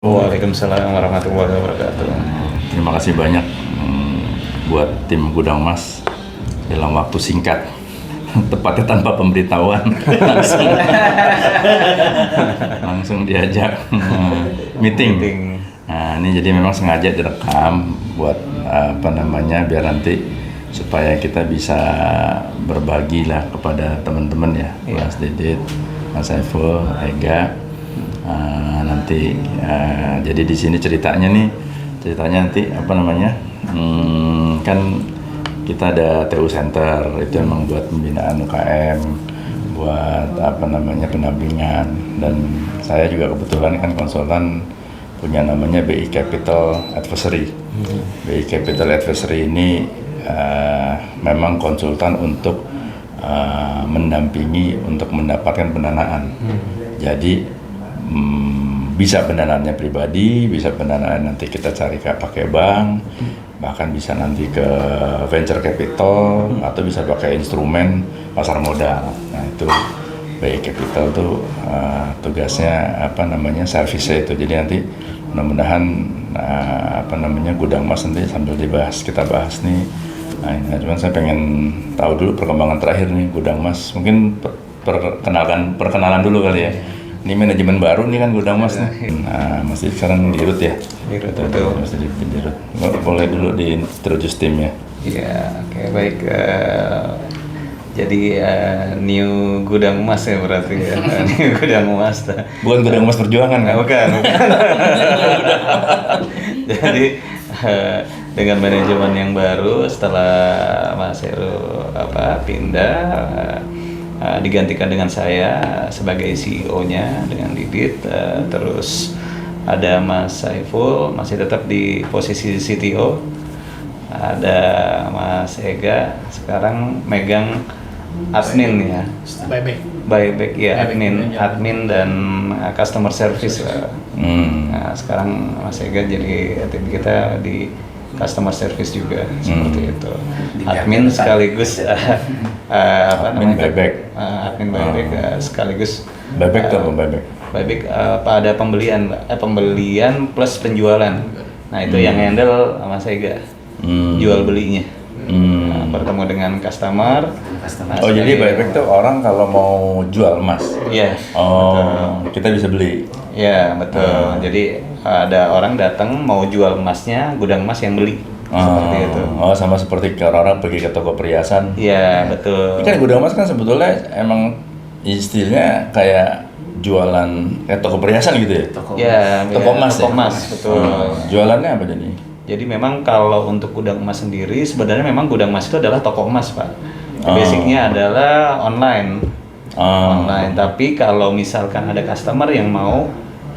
Waalaikumsalam warahmatullahi wabarakatuh. Terima kasih banyak buat tim Gudang Emas dalam waktu singkat, tepatnya tanpa pemberitahuan, langsung diajak meeting. Nah, ini jadi memang sengaja direkam buat biar nanti supaya kita bisa berbagi lah kepada teman-teman ya, Mas Didit, Mas Saiful, Ega. Nanti jadi di sini ceritanya nanti kan kita ada TU Center itu emang buat pembinaan UKM, buat pendampingan, dan saya juga kebetulan kan konsultan punya namanya BI Capital Advisory. BI Capital Advisory ini memang konsultan untuk mendampingi untuk mendapatkan pendanaan. Jadi bisa pendanaannya pribadi, bisa pendanaan nanti kita cari pakai bank, bahkan bisa nanti ke venture capital atau bisa pakai instrumen pasar modal. Nah itu BI Capital tuh tugasnya servisnya itu. Jadi nanti mudah-mudahan Gudang Emas nanti sambil kita bahas nih. Nah, cuman saya pengen tahu dulu perkembangan terakhir nih Gudang Emas. Mungkin perkenalan dulu kali ya. Ini manajemen baru nih kan Gudang Emas nih. Nah, masih sekarang di Rut ya? Di Rut, betul. Masih di Rut. Boleh dulu diintroduce timnya. Iya, oke, baik. Jadi new Gudang Emas ya berarti ya. New Gudang Emas. Bukan Gudang Emas Perjuangan kan? Bukan. Jadi dengan manajemen yang baru setelah Mas Heru pindah, digantikan dengan saya sebagai CEO-nya dengan Didit, terus ada Mas Saiful masih tetap di posisi CTO, ada Mas Ega sekarang megang admin ya, buyback ya, admin dan customer service. Nah, sekarang Mas Ega jadi tim kita di customer service juga seperti itu. Admin sekaligus admin buyback. Admin buyback sekaligus Buyback tuh buyback. Buyback pada pembelian plus penjualan. Nah itu yang handle Mas Ega, jual belinya. Bertemu dengan customer. Oh jadi buyback tuh orang kalau mau jual emas. Iya. Oh betul. Kita bisa beli. Iya betul. Jadi ada orang datang mau jual emasnya, Gudang Emas yang beli. Seperti itu. Oh sama seperti orang pergi ke toko perhiasan. Iya betul. Ini kan Gudang Emas kan sebetulnya emang istilahnya kayak jualan kayak toko perhiasan gitu ya? Toko emas ya? Toko emas, betul. Jualannya apa jadi? Jadi memang kalau untuk Gudang Emas sendiri, sebenarnya memang Gudang Emas itu adalah toko emas, Pak. Basicnya adalah online. Online, tapi kalau misalkan ada customer yang mau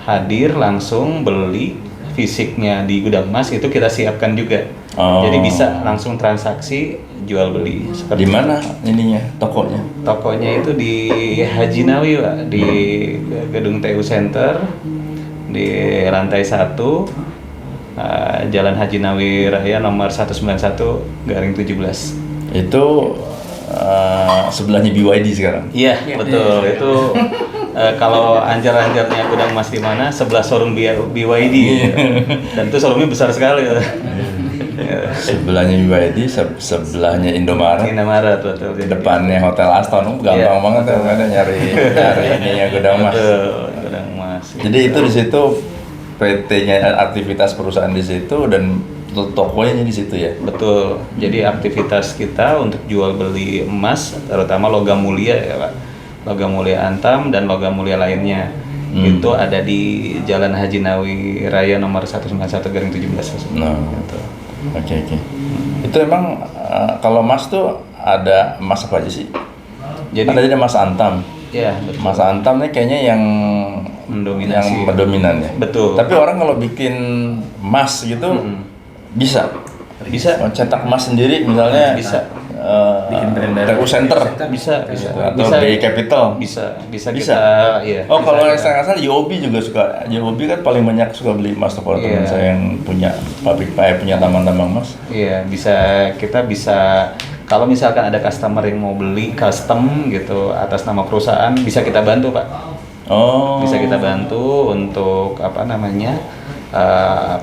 hadir langsung beli fisiknya di Gudang Emas, itu kita siapkan juga. Jadi bisa langsung transaksi jual beli. Di mana ininya tokonya? Tokonya itu di Haji Nawi, Pak, di gedung TU Center di lantai 1, Jalan Haji Nawi Raya nomor 191/17. Itu sebelahnya BYD sekarang. Iya, betul. Itu kalau anjar-anjarnya Gudang Emas di mana, sebelah showroom BYD. Dan itu showroomnya besar sekali. Sebelahnya BYD, sebelahnya Indomaret, betul. depannya Hotel Aston, gampang banget ya, ada nyari ininya Gudang Emas. Gudang Emas. Jadi itu di situ PT-nya, aktivitas perusahaan di situ dan tokonya di situ ya. Betul. Jadi aktivitas kita untuk jual beli emas, terutama logam mulia ya Pak, logam mulia antam dan logam mulia lainnya, itu ada di Jalan Haji Nawi Raya nomor 191/17. Nah, gitu. Oke. Itu emang kalau emas tuh ada emas apa aja sih? Jadi ada emas antam. Ya, betul. Emas antam nih kayaknya yang mendominan ya. Betul. Tapi orang kalau bikin emas gitu bisa cetak emas sendiri misalnya. Bisa. Bikin brand TU Center. Bisa. Atau BI Capital. Bisa. Bisa. Iya. Oh, kalau yang saya nggak salah YOB juga suka. YOB kan paling banyak suka beli emas tuh kalau teman saya yang punya pabrik punya tambang emas. Iya, kita bisa kalau misalkan ada customer yang mau beli custom gitu atas nama perusahaan, bisa kita bantu, Pak. Bisa kita bantu untuk apa namanya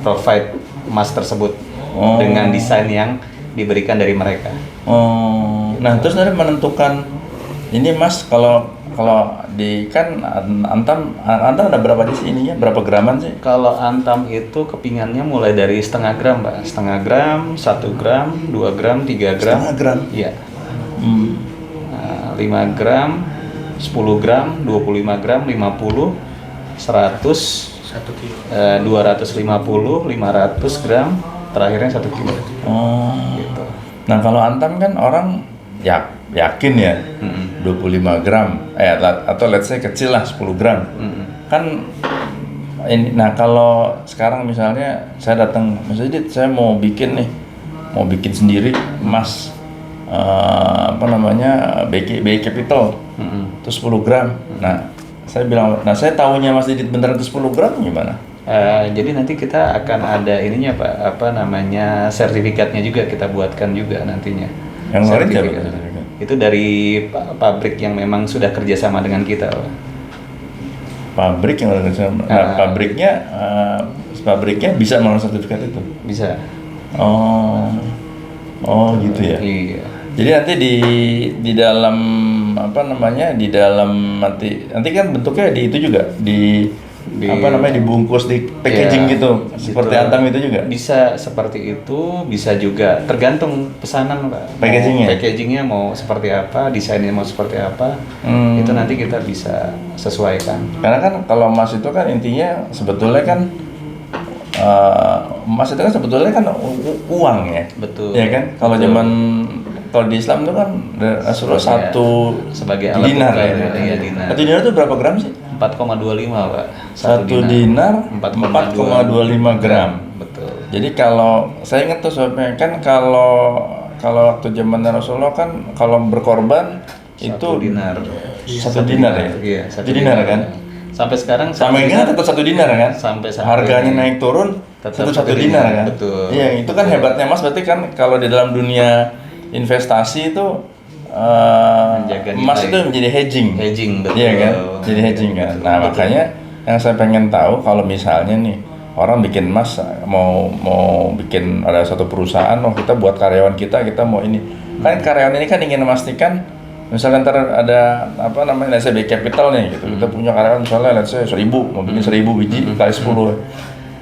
provide emas tersebut dengan desain yang diberikan dari mereka. Nah terus nanti menentukan ini Mas, kalau di kan antam ada berapa di sini ya, berapa graman sih? Kalau antam itu kepingannya mulai dari setengah gram, Pak. Setengah gram, 1 gram, 2 gram, 3 gram. Setengah gram? Iya. 5 gram, 10 gram, 25 gram, 50, 100, 250, 500 gram, terakhirnya 1 kilo. Gitu. Nah kalau antam kan orang yakin ya 25 gram, atau let's say kecil lah 10 gram. Kan ini, nah kalau sekarang misalnya saya datang, Mas Didit, saya mau bikin sendiri emas, apa namanya, BI Capital, itu 10 gram. Nah saya bilang, saya tahunya Mas Didit beneran itu 10 gram gimana? Jadi nanti kita akan ada ininya Pak, apa namanya, sertifikatnya juga kita buatkan juga nantinya. Yang lain sertifikat itu dari pabrik yang memang sudah kerjasama dengan kita, Pak. Pabrik yang kerjasama. Nah, pabriknya bisa melalui sertifikat itu. Bisa. Gitu ya. Iya. Jadi nanti di dalam apa namanya, di dalam nanti kan bentuknya di itu juga apa namanya, dibungkus di packaging ya, gitu, seperti antam itu juga. Bisa seperti itu, bisa juga tergantung pesanan Pak. Packagingnya mau seperti apa, desainnya mau seperti apa, itu nanti kita bisa sesuaikan. Karena kan kalau emas itu kan intinya sebetulnya kan emas itu kan sebetulnya kan uang ya. Betul. Ya kan? Kalau di Islam itu kan Rasulullah sebagai alat dinar tukar, ya. Dinar. 1 dinar itu berapa gram sih? 4,25 Pak. 1 dinar 4,25 gram. Betul. Jadi kalau saya ingat tuh soalnya kan kalau waktu zaman Rasulullah kan kalau berkorban itu 1 dinar. 1 dinar ya? Iya, 1 dinar kan? Sampai sekarang sampai ini tetap 1 dinar kan? Sampai harganya naik turun tetap 1 dinar kan? Betul. Iya, itu kan hebatnya Mas, berarti kan kalau di dalam dunia investasi itu emas itu menjadi hedging, betul. Iya kan? Jadi hedging kan. Nah, makanya yang saya pengen tahu, kalau misalnya nih orang bikin emas, mau bikin ada satu perusahaan, kita buat karyawan kita mau ini. Kan karyawan ini kan ingin memastikan, misalkan ntar ada apa namanya, let's say BI Capital nih gitu. Kita punya karyawan misalnya let's say 1000, mau bikin 1000 biji kali 10.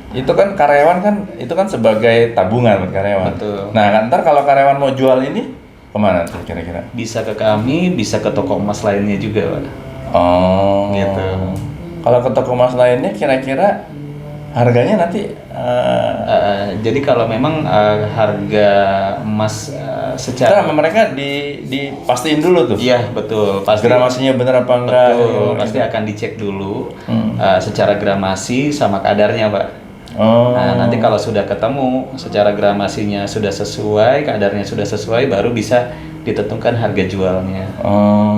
Itu kan karyawan kan, itu kan sebagai tabungan buat karyawan. Betul. Nah, ntar kalau karyawan mau jual ini kemana tuh kira-kira? Bisa ke kami, bisa ke toko emas lainnya juga, Pak. Gitu. Kalau ke toko emas lainnya kira-kira harganya nanti jadi kalau memang harga emas secara mereka dipastiin dulu tuh. Iya, betul. Pasti gramasinya benar apa enggak? Betul, pasti akan dicek dulu secara gramasi sama kadarnya, Pak. Nah, nanti kalau sudah ketemu secara gramasinya sudah sesuai, kadarnya sudah sesuai, baru bisa ditentukan harga jualnya.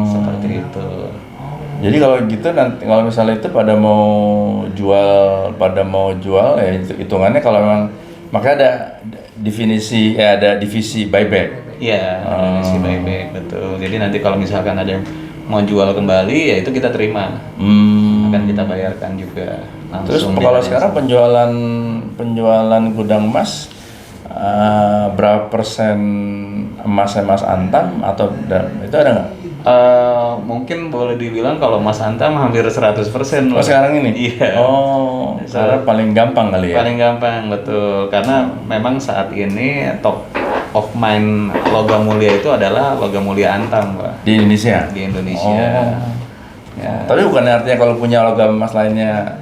Seperti itu. Jadi kalau gitu nanti kalau misalnya itu pada mau jual ya hitungannya kalau memang, maka ada divisi buyback. Iya, divisi buyback, betul. Jadi nanti kalau misalkan ada yang mau jual kembali, ya itu kita terima. Akan kita bayarkan juga. Terus kalau sekarang penjualan gudang emas berapa persen emas antam atau itu ada nggak? Mungkin boleh dibilang kalau emas antam hampir 100%. Sekarang ini? Iya. Karena paling gampang kali ya? Paling gampang, betul. Karena memang saat ini top of mind logam mulia itu adalah logam mulia antam, Pak. Di Indonesia? Di Indonesia. Ya. Tapi bukan artinya kalau punya logam emas lainnya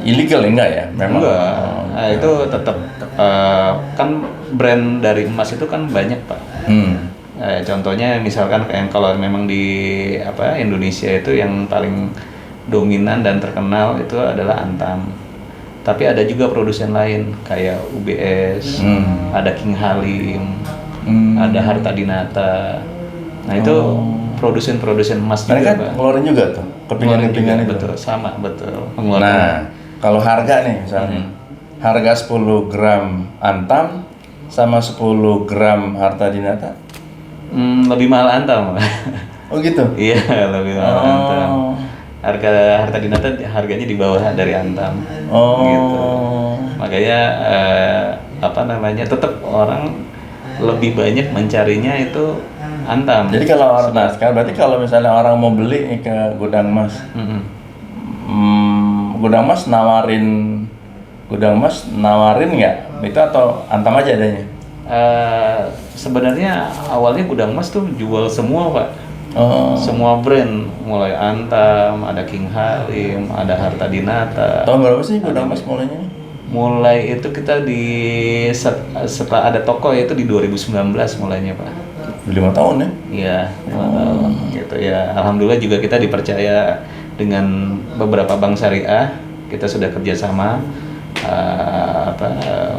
illegal, enggak ya? Memang. Enggak. Nah, itu tetap kan brand dari emas itu kan banyak, Pak. Contohnya misalkan kayak kalau memang di Indonesia itu yang paling dominan dan terkenal itu adalah Antam. Tapi ada juga produsen lain kayak UBS, ada King Halim, ada Harta Dinata. Nah itu produsen emas juga. Mereka ngeluarin juga tuh kepingan-kepingan itu. Betul, sama betul. Nah kalau harga nih misalnya, harga 10 gram Antam sama 10 gram Harta Dinata. Lebih mahal Antam. Oh gitu? Iya, lebih mahal Antam. harta dinata harganya di bawah dari Antam. Oh. Gitu. Makanya tetap orang lebih banyak mencarinya itu Antam. Jadi kalau sekarang berarti kalau misalnya orang mau beli ke Gudang Mas, Gudang Mas nawarin nggak itu atau Antam aja adanya? Sebenarnya awalnya Gudang Mas tuh jual semua Pak. Oh. Semua brand, mulai Antam, ada King Halim, ada Harta Dinata. Tahun berapa sih Gudang Mas mulainya? Mulai itu kita setelah ada toko itu di 2019 mulainya Pak. 5 tahun ya? Iya, 5 tahun gitu ya. Alhamdulillah juga kita dipercaya dengan beberapa bank syariah. Kita sudah kerjasama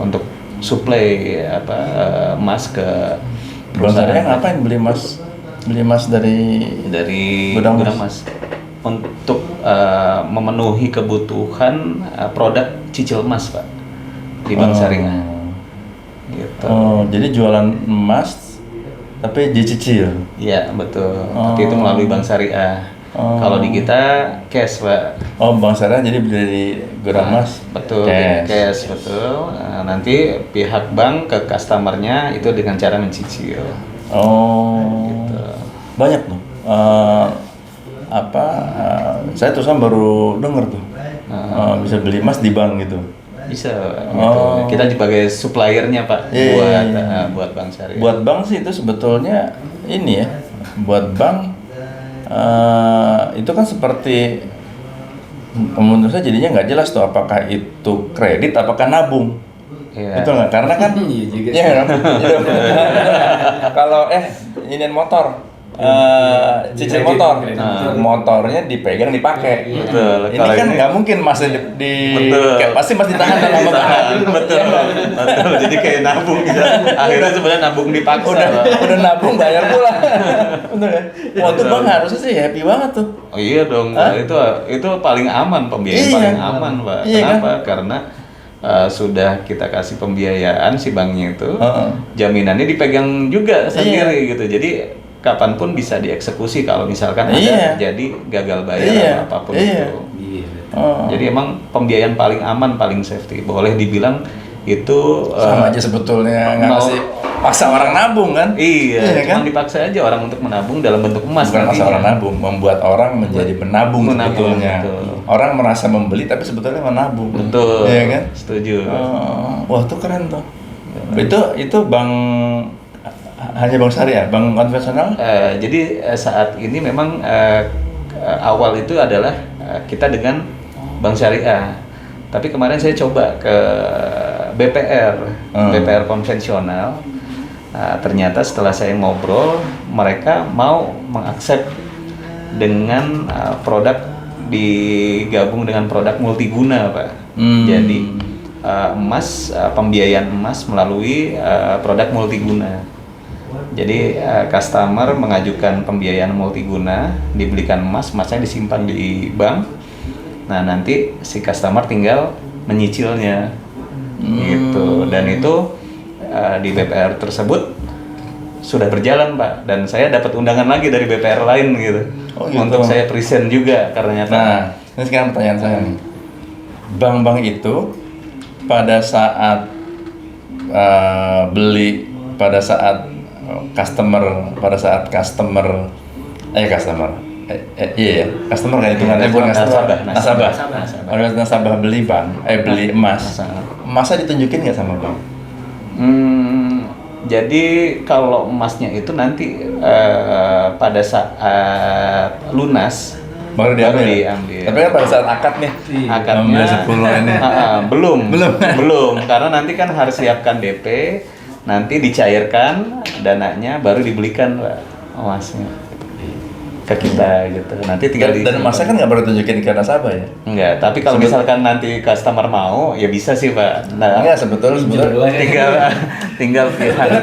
untuk suplai emas ke Bank syariah ngapain beli emas dari Gudang Mas untuk memenuhi kebutuhan produk cicil emas Pak di bank syariah. Gitu. Oh, jadi jualan emas tapi dicicil. Iya betul. Tapi itu melalui bank syariah. Kalau di kita cash Pak. Oh, bank syariah jadi beli dari Gudang Mas. Betul. Cash betul. Nanti pihak bank ke customernya itu dengan cara mencicil. Oh. Gitu. Banyak tuh. Saya terus baru denger tuh. Bisa beli emas di bank gitu. Bisa gitu. Kita sebagai suppliernya Pak buat bank syariah. Buat bank sih itu sebetulnya ini ya. Buat bank itu kan seperti menurut saya jadinya nggak jelas tuh apakah itu kredit apakah nabung. Iya. Betul nggak? Karena kan kalau ini motor cicil motor, motornya dipegang dipakai. Betul. Ini kan nggak mungkin masih pasti masih ditahan dalam betul. Jadi kayak nabung gitu. Akhirnya sebenarnya nabung dipaksa. Udah nabung bayar pula. Betul ya. Waktu bang harusnya sih happy banget tuh. Oh iya dong. Itu paling aman, pembiayaan paling aman Pak. Kenapa? Kan? Karena sudah kita kasih pembiayaan si banknya itu, jaminannya dipegang juga sendiri gitu. Jadi kapanpun bisa dieksekusi kalau misalkan ada terjadi gagal bayar atau apapun itu. Jadi emang pembiayaan paling aman, paling safety. Boleh dibilang itu sama aja sebetulnya ngasih paksa orang nabung kan? Iya cuma kan? Dipaksa aja orang untuk menabung dalam bentuk emas. Bukan paksa orang nabung, membuat orang menjadi penabung sebetulnya. Betul. Orang merasa membeli tapi sebetulnya menabung. Betul. Iya kan? Setuju. Wah itu keren tuh. Itu bank hanya bank syariah, bank konvensional? Jadi saat ini memang awal itu adalah kita dengan bank syariah. Tapi kemarin saya coba ke BPR konvensional. Ternyata setelah saya ngobrol, mereka mau mengakses dengan produk digabung dengan produk multiguna, Pak. Jadi emas, pembiayaan emas melalui produk multiguna. Jadi customer mengajukan pembiayaan multiguna, dibelikan emasnya disimpan di bank. Nah nanti si customer tinggal menyicilnya, gitu. Dan itu di BPR tersebut sudah berjalan Pak. Dan saya dapat undangan lagi dari BPR lain gitu, untuk saya present juga karena nyata. Nah ini sekarang pertanyaan saya nih, bank-bank itu pada saat beli, pada saat customer customer kan hitungannya bukan nasabah beli beli emasnya ditunjukin nggak sama bank? Jadi kalau emasnya itu nanti pada saat lunas baru diambil. Tapi kan pada saat akad nih, akadnya 10 ini. belum karena nanti kan harus siapkan DP. Nanti dicairkan dananya baru dibelikan emasnya ke kita gitu. Nanti tinggal dan emasnya kan nggak perlu tunjukin ke nasabah ya? Enggak, tapi kalau misalkan nanti customer mau ya bisa sih Pak. Nah, enggak sebetulnya tinggal pilihan.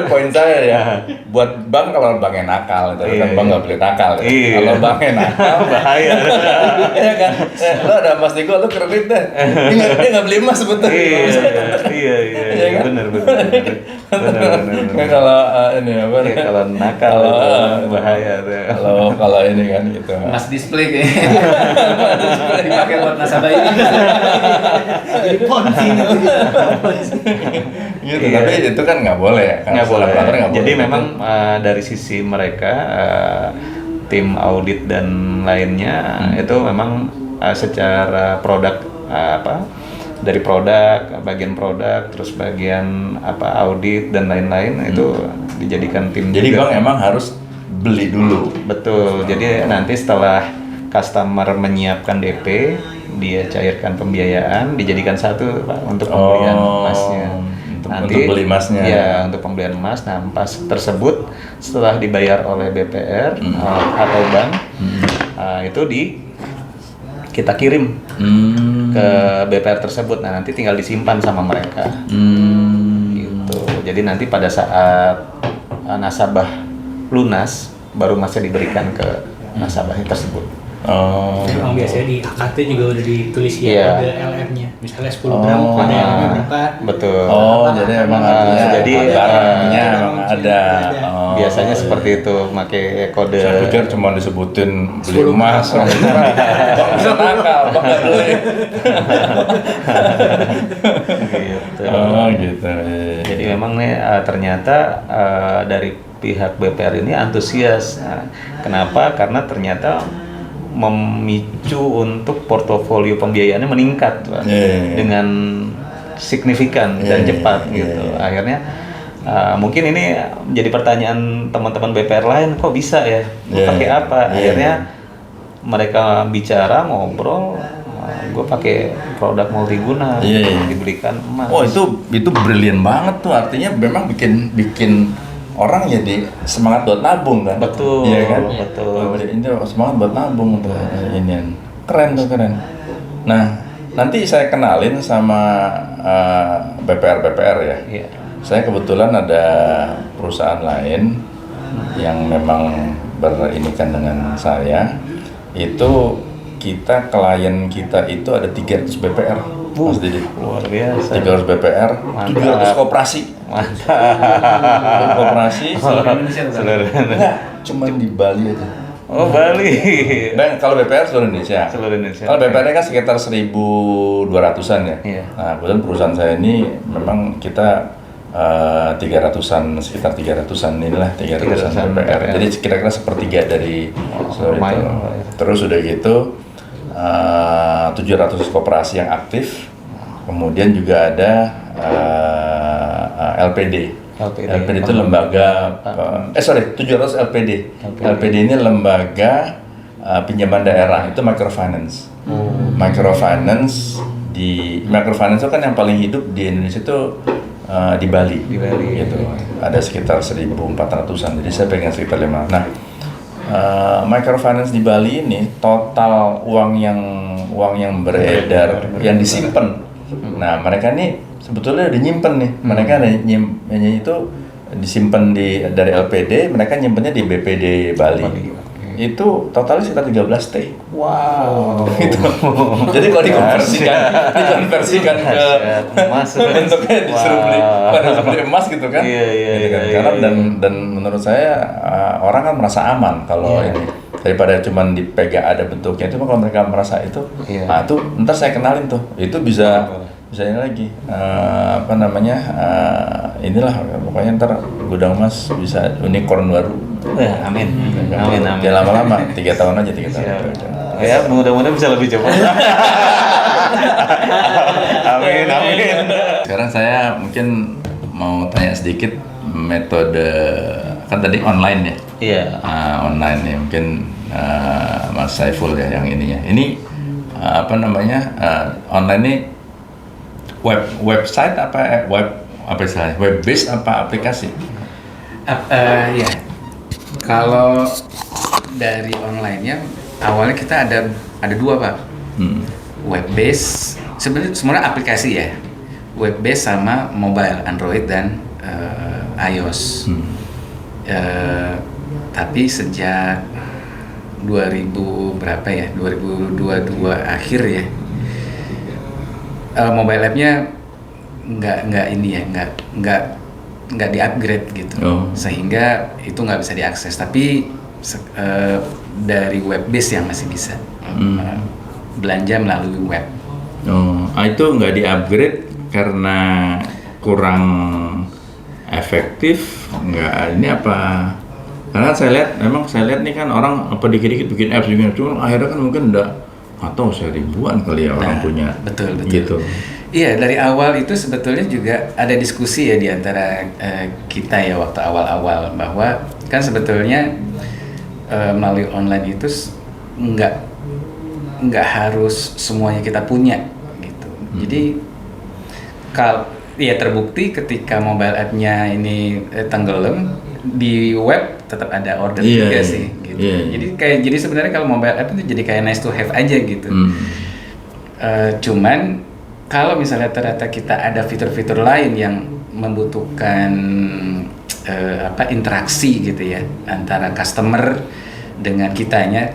Poin saya ya. Buat bank kalau banknya nakal, tapi kan bank nggak boleh nakal. Ya. Kalau banknya nakal bahaya. Iya kan? Lo ada emas di gua, lo kredit deh. Dia nggak beli emas sebetulnya. Iya, benar. Kalau ini apa? Kalau nakal bahaya. Kalau ini kan gitu. Mas display kayaknya. Dipakai buat nasabah ini. Jadi ponzi gitu. Gitu, tapi itu kan nggak boleh ya. Nggak boleh. Nggak Jadi boleh. memang dari sisi mereka tim audit dan lainnya itu memang secara produk dari produk, bagian produk, terus bagian audit dan lain-lain itu dijadikan tim. Jadi juga. Bang emang harus beli dulu. Betul. Jadi nanti setelah customer menyiapkan DP, dia cairkan pembiayaan, dijadikan satu Pak untuk pembelian emasnya. Untuk beli emasnya. Ya, untuk pembelian emas. Nah, emas tersebut setelah dibayar oleh BPR atau bank, itu kita kirim ke BPR tersebut. Nah, nanti tinggal disimpan sama mereka. Gitu. Jadi nanti pada saat nasabah lunas, baru emasnya diberikan ke nasabah tersebut. Memang biasanya di AKT juga udah ditulis Iya. kode LM-nya. Misalnya 10 gram, kode LM-nya berapa. Betul. Jadi emang artinya jadi, barangnya emang ada. Biasanya seperti itu, pakai kode. Saya pikir cuma disebutin beli 10 emas. Bang bisa nakal, Bang nggak boleh. Gitu. Gitu. Jadi memang nih ternyata dari pihak BPR ini antusias. Nah, kenapa? Karena ternyata memicu untuk portofolio pembiayaannya meningkat Pak, dengan signifikan dan cepat gitu. Akhirnya mungkin ini jadi pertanyaan teman-teman BPR lain, kok bisa ya? Pakai apa? Akhirnya mereka bicara, ngobrol, gue pakai produk multiguna, diberikan emas. Oh itu brilian banget tuh, artinya memang bikin orang jadi semangat buat nabung kan? Betul, iya kan? betul. Ini semangat buat nabung tuh ini, keren. Nah nanti saya kenalin sama BPR ya. Iya. Saya kebetulan ada perusahaan lain yang memang berinikan dengan saya. Itu klien kita itu ada 300 BPR. Mas Didi. Luar biasa. 300 BPR, 700 koperasi. Mantap. Koperasi Seluruh Indonesia tuh. Seluruh Indonesia. enggak, cuma di Bali aja. Oh, Bali. Dan kalau BPR seluruh Indonesia. Seluruh Indonesia. Kalau BPR kan sekitar 1.200-an ya. Iya. Nah, kebetulan perusahaan saya ini memang kita 300-an, sekitar 300-an inilah 300-an BPR. ya. Jadi kira-kira sepertiga dari seluruh itu. lumayan. Terus udah gitu 700 koperasi yang aktif. Kemudian juga ada LPD. LPD itu lembaga 700 LPD. LPD ini lembaga pinjaman daerah, itu microfinance. Microfinance itu kan yang paling hidup di Indonesia itu di Bali. Di Bali. Gitu. Ada sekitar 1.400-an. Jadi saya pengen sekitar 5. Nah, microfinance di Bali ini total uang yang beredar, yang disimpan. Nah, mereka nih sebetulnya udah nyimpen nih. Mereka itu disimpan dari LPD, mereka nyimpennya di BPD Bali. Itu totalnya sekitar 13 T. Wow. Gitu. Jadi kalau dikonversikan ke emas bentuknya disuruh beli emas gitu kan. Iya, Karena dan menurut saya orang kan merasa aman kalau ini, daripada cuman dipegang ada bentuknya. Itu kalau mereka merasa itu, nah itu ntar saya kenalin tuh. Itu bisa ini lagi inilah pokoknya ntar gudang emas bisa unicorn baru. Amin. Jangan lama-lama, 3 tahun aja 3 tahun. Ya, mudah-mudahan bisa lebih cepat. Amin. Sekarang saya mungkin mau tanya sedikit metode, kan tadi online ya? Iya. Online ya, mungkin Mas Saiful ya yang ininya. Ini online ini website apa web based apa aplikasi? Ya, kalau dari online-nya awalnya kita ada 2 Pak. Web base, sebenarnya aplikasi ya. Web base sama mobile, Android dan iOS. Tapi sejak 2022 akhir ya, mobile app-nya nggak di-upgrade gitu, sehingga itu nggak bisa diakses. Tapi dari web base yang masih bisa belanja melalui web. Itu nggak di-upgrade karena kurang efektif, nggak ini apa? Karena saya lihat nih kan orang apa dikit-dikit bikin apps juga, cuma akhirnya kan mungkin udah atau saya ribuan kali ya orang punya. Betul. Gitu. Iya, dari awal itu sebetulnya juga ada diskusi ya di antara kita ya waktu awal-awal bahwa kan sebetulnya melalui online itu nggak harus semuanya kita punya gitu. Jadi kalau ya terbukti ketika mobile app-nya ini tenggelam, di web tetap ada order juga sih gitu. Jadi sebenarnya kalau mobile app itu jadi kayak nice to have aja gitu. Cuman kalau misalnya ternyata kita ada fitur-fitur lain yang membutuhkan interaksi gitu ya antara customer dengan kitanya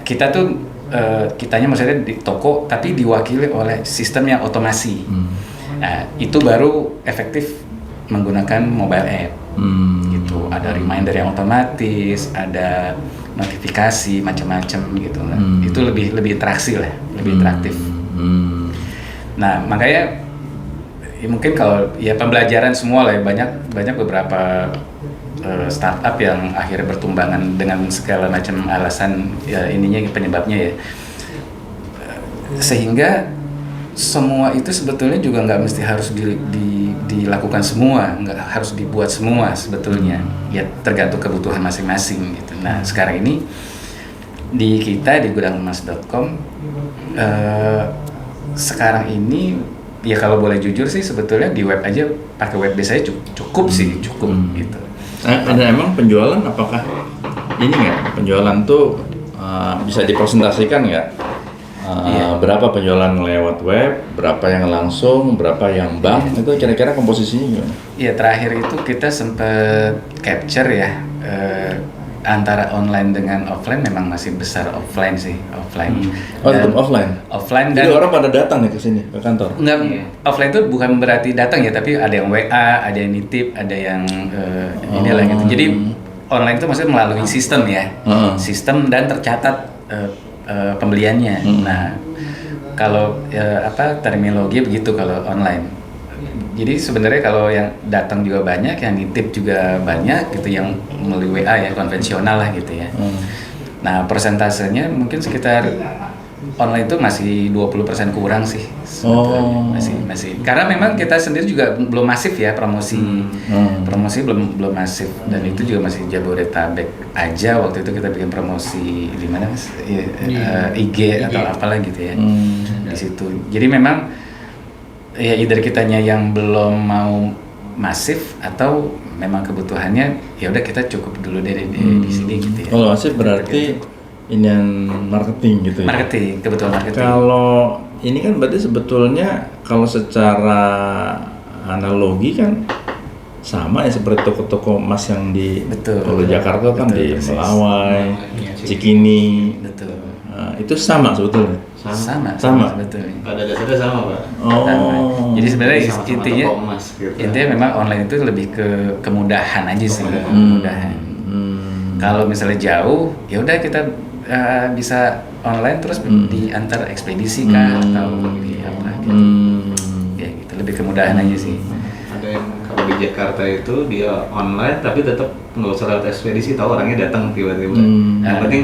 maksudnya di toko tapi diwakili oleh sistem yang otomasi. Nah, itu baru efektif menggunakan mobile app. Gitu. Ada reminder yang otomatis, ada notifikasi macam-macam gitu. Nah, itu lebih interaksi lah, lebih interaktif. Nah, makanya ya mungkin kalau ya pembelajaran semua lah ya, banyak beberapa startup yang akhirnya bertumbangan dengan segala macam alasan ya ininya penyebabnya ya. Sehingga semua itu sebetulnya juga nggak mesti harus dilakukan semua, nggak harus dibuat semua sebetulnya. Ya tergantung kebutuhan masing-masing gitu. Nah, sekarang ini di gudangemas.com sekarang ini ya kalau boleh jujur sih sebetulnya di web aja pakai web base aja cukup gitu. Ada emang penjualan apakah ini nggak penjualan tuh bisa dipresentasikan nggak? Berapa penjualan lewat web, berapa yang langsung, berapa yang bank, itu kira-kira komposisinya gimana? Iya, terakhir itu kita sempat capture ya antara online dengan offline memang masih besar offline sih, offline. Tetap offline? Offline dan jadi orang pada datang nih ke sini, ke kantor? Enggak, offline itu bukan berarti datang ya, tapi ada yang WA, ada yang nitip, ada yang inilah gitu. Jadi online itu maksudnya melalui sistem ya, sistem dan tercatat pembeliannya. Nah, kalau terminologi begitu kalau online. Jadi sebenarnya kalau yang datang juga banyak, yang nitip juga banyak gitu, yang melalui WA ya konvensional lah gitu ya. Nah, persentasenya mungkin sekitar online itu masih 20% kurang sih. Masih. Karena memang kita sendiri juga belum masif ya promosi. Promosi belum masif dan itu juga masih Jabodetabek aja. Waktu itu kita bikin promosi di mana Mas? IG atau apalah gitu ya. Di situ. Jadi memang ya either kitanya yang belum mau masif atau memang kebutuhannya ya udah kita cukup dulu deh di sini gitu ya. Kalau masif berarti ini yang marketing gitu ya. Marketing, kebutuhan marketing. Kalau ini kan berarti sebetulnya kalau secara analogi kan sama ya seperti toko-toko emas yang di Jakarta kan di Melawai, Cikini. Betul. Itu sama sebetulnya. Sama sebetulnya. Pada dasarnya sama, Pak. Jadi sebenarnya intinya gitu. intinya memang online itu lebih ke kemudahan aja sih, kemudahan. Kalau misalnya jauh, ya udah kita bisa online terus diantar ekspedisi kah atau di apa gitu. Ya gitu, lebih kemudahan aja sih. Ada yang kalau di Jakarta itu dia online tapi tetap nggak usah lewat ekspedisi, tahu orangnya datang tiba-tiba. Yang penting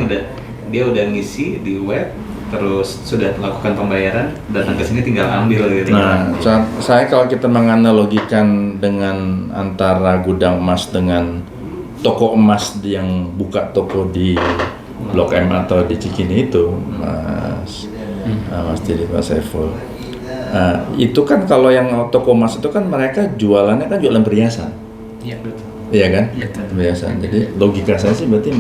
dia udah ngisi di web, terus sudah melakukan pembayaran, datang ke sini tinggal ambil gitu. Nah, saya kalau kita menganalogikan dengan antara gudang emas dengan toko emas yang buka toko di Blok M atau di Cikini itu, Mas Didi, Mas Saiful. Itu kan kalau yang toko emas itu kan mereka jualannya kan jualan perhiasan. Iya betul. Iya kan? Betul. Perhiasan. Jadi logika saya sih berarti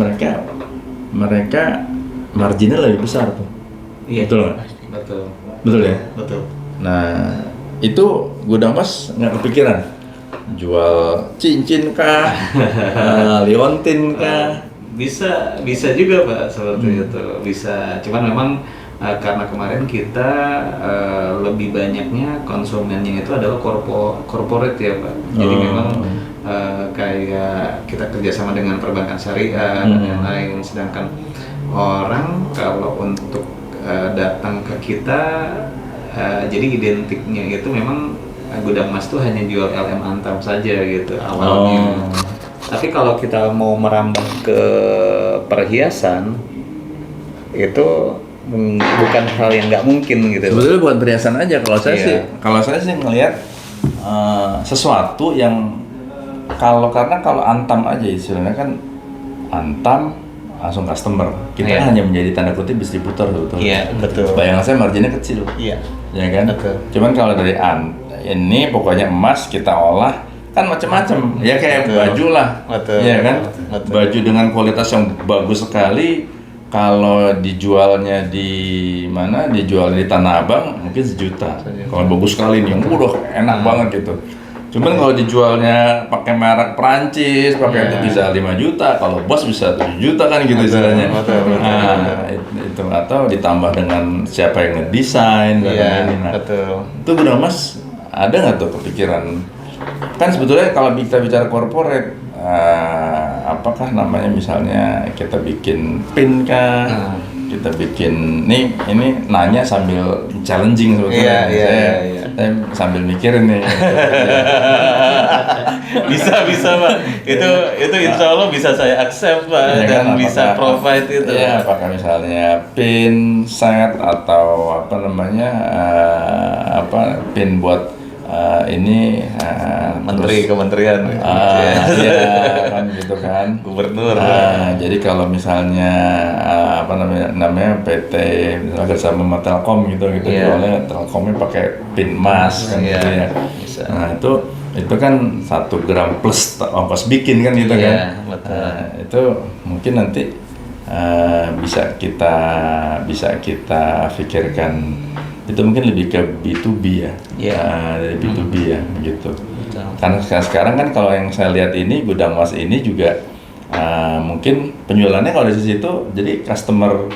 mereka marginnya lebih besar tuh. Iya. Betul nggak? Betul ya? Betul. Nah, itu gudang emas nggak kepikiran jual cincin kah, liontin kah? Bisa juga Pak seperti itu, bisa. Cuman memang karena kemarin kita lebih banyaknya konsumennya itu adalah corporate ya Pak. Jadi memang kayak kita kerjasama dengan perbankan syariah dan yang lain. Sedangkan orang kalau untuk datang ke kita, jadi identiknya itu memang Gudang Emas tuh hanya jual LM Antam saja gitu awalnya. Tapi kalau kita mau merambah ke perhiasan, itu bukan hal yang nggak mungkin gitu. Sebetulnya bukan perhiasan aja, kalau saya sih ngelihat sesuatu yang karena kalau Antam aja istilahnya kan Antam langsung customer, kita hanya menjadi tanda kutip distributor sebetulnya. Iya, betul. Bayangan saya marginnya kecil. Iya. Ya kan? Betul. Cuman kalau dari ini pokoknya emas kita olah kan macam-macam. Ya kayak baju lah. Betul. Ya kan? Betul. Baju dengan kualitas yang bagus sekali, kalau dijualnya di mana? Dijual di Tanah Abang mungkin 1 juta. Kalau bagus sekali nih, udah enak banget gitu. Cuman kalau dijualnya pakai merek Perancis, pakai itu bisa 5 juta, kalau bos bisa 7 juta kan gitu istilahnya. Itu atau ditambah dengan siapa yang ngedesain dan ini. Nah, itu Gudang Emas ada nggak tuh kepikiran? Kan sebetulnya kalau kita bicara corporate, apakah namanya misalnya kita bikin pin kah? Kita bikin ini nanya sambil challenging sebetulnya. Saya sambil mikirin nih. bisa Pak. Itu insya Allah bisa saya accept Pak, dan bisa provide itu. Ya, apakah misalnya pin set atau apa namanya pin buat ini menteri kementerian ya kan gitu kan, gubernur. Jadi kalau misalnya namanya PT misalnya bersama sama Telkom gitu jualnya Telkomnya pakai pin emas kan gitu ya. Bisa. Nah itu kan 1 gram plus ongkos bikin kan gitu kan. Betul. Itu mungkin nanti bisa kita pikirkan. Itu mungkin lebih ke B2B ya, dari B2B ya gitu. Betul. Karena sekarang kan kalau yang saya lihat ini Gudang Emas ini juga mungkin penjualannya kalau dari situ jadi customer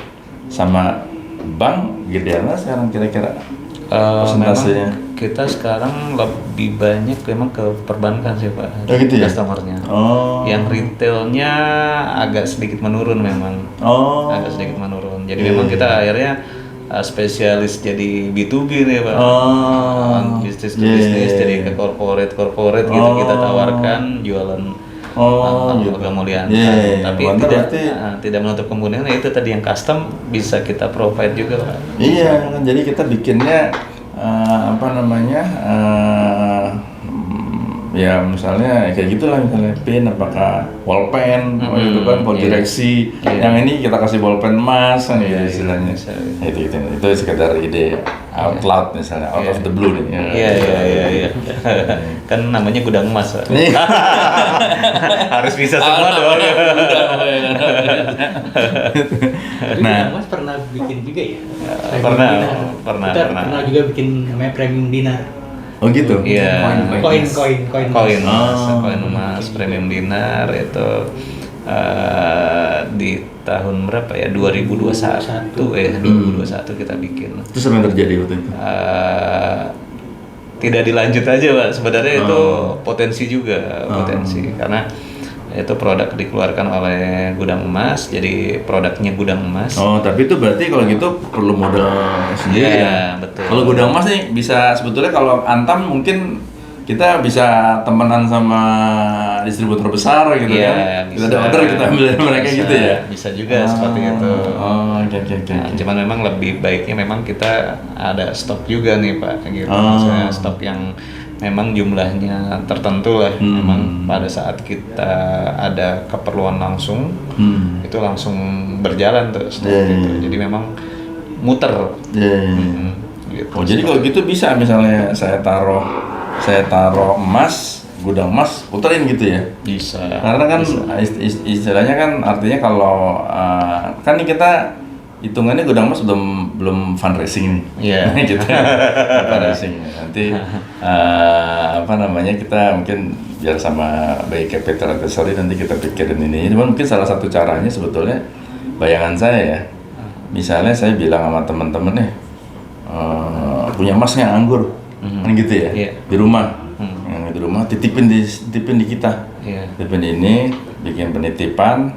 sama bank gedean lah sekarang kira-kira persentasenya. Memang kita sekarang lebih banyak memang ke perbankan sih Pak, gitu ya? customernya. Yang retailnya agak sedikit menurun memang, agak sedikit menurun. Jadi memang kita akhirnya spesialis jadi B2B nih Pak, bisnis to bisnis, jadi ke corporate gitu kita tawarkan jualan logam mulia Antam. Tapi tidak menutup kemungkinan itu tadi yang custom bisa kita provide juga Pak. Iya, jadi kita bikinnya ya misalnya kayak gitulah, misalnya pin apakah wallpen itu kan buat direksi, yang ini kita kasih wallpen emas kan istilahnya. Itu sekedar ide out loud misalnya, out of the blue nih. Iya. Kan namanya Gudang Emas Pak. Harus bisa semua dong. Nah, Mas pernah bikin juga ya? Pernah juga bikin namanya premium dinner. Oh gitu? Iya. Koin emas premium dinar itu di tahun berapa ya? 2021 kita bikin. Terus apa yang terjadi waktu itu? Tidak dilanjut aja Pak. Sebenarnya itu potensi karena itu produk dikeluarkan oleh Gudang Emas, jadi produknya Gudang Emas. Tapi itu berarti kalau gitu perlu modal sendiri ya? Betul. Kalau Gudang Emas nih bisa sebetulnya, kalau Antam mungkin kita bisa temenan sama distributor besar gitu kan? Kita ada order, kita ambil dari mereka gitu ya? Bisa juga seperti itu. Oke. Cuman memang lebih baiknya memang kita ada stok juga nih Pak, gitu. Maksudnya stok yang memang jumlahnya tertentu lah. Memang pada saat kita ada keperluan langsung, itu langsung berjalan tuh stok gitu. Jadi memang muter. Gitu. Jadi kalau gitu bisa misalnya saya taruh emas, Gudang Emas puterin gitu ya? Bisa. Karena kan istilahnya kan artinya kalau kan ini kita hitungannya Gudang Emas belum fundraising nih. Gitu. Fundraising. Nanti kita mungkin biar sama Bay Capital Advisory nanti kita pikirin ini. Cuman mungkin salah satu caranya sebetulnya bayangan saya ya. Misalnya saya bilang sama teman-teman punya emasnya anggur. Kan gitu ya. Di rumah. Yang di rumah, titipin di kita. Iya. Titipin ini, bikin penitipan,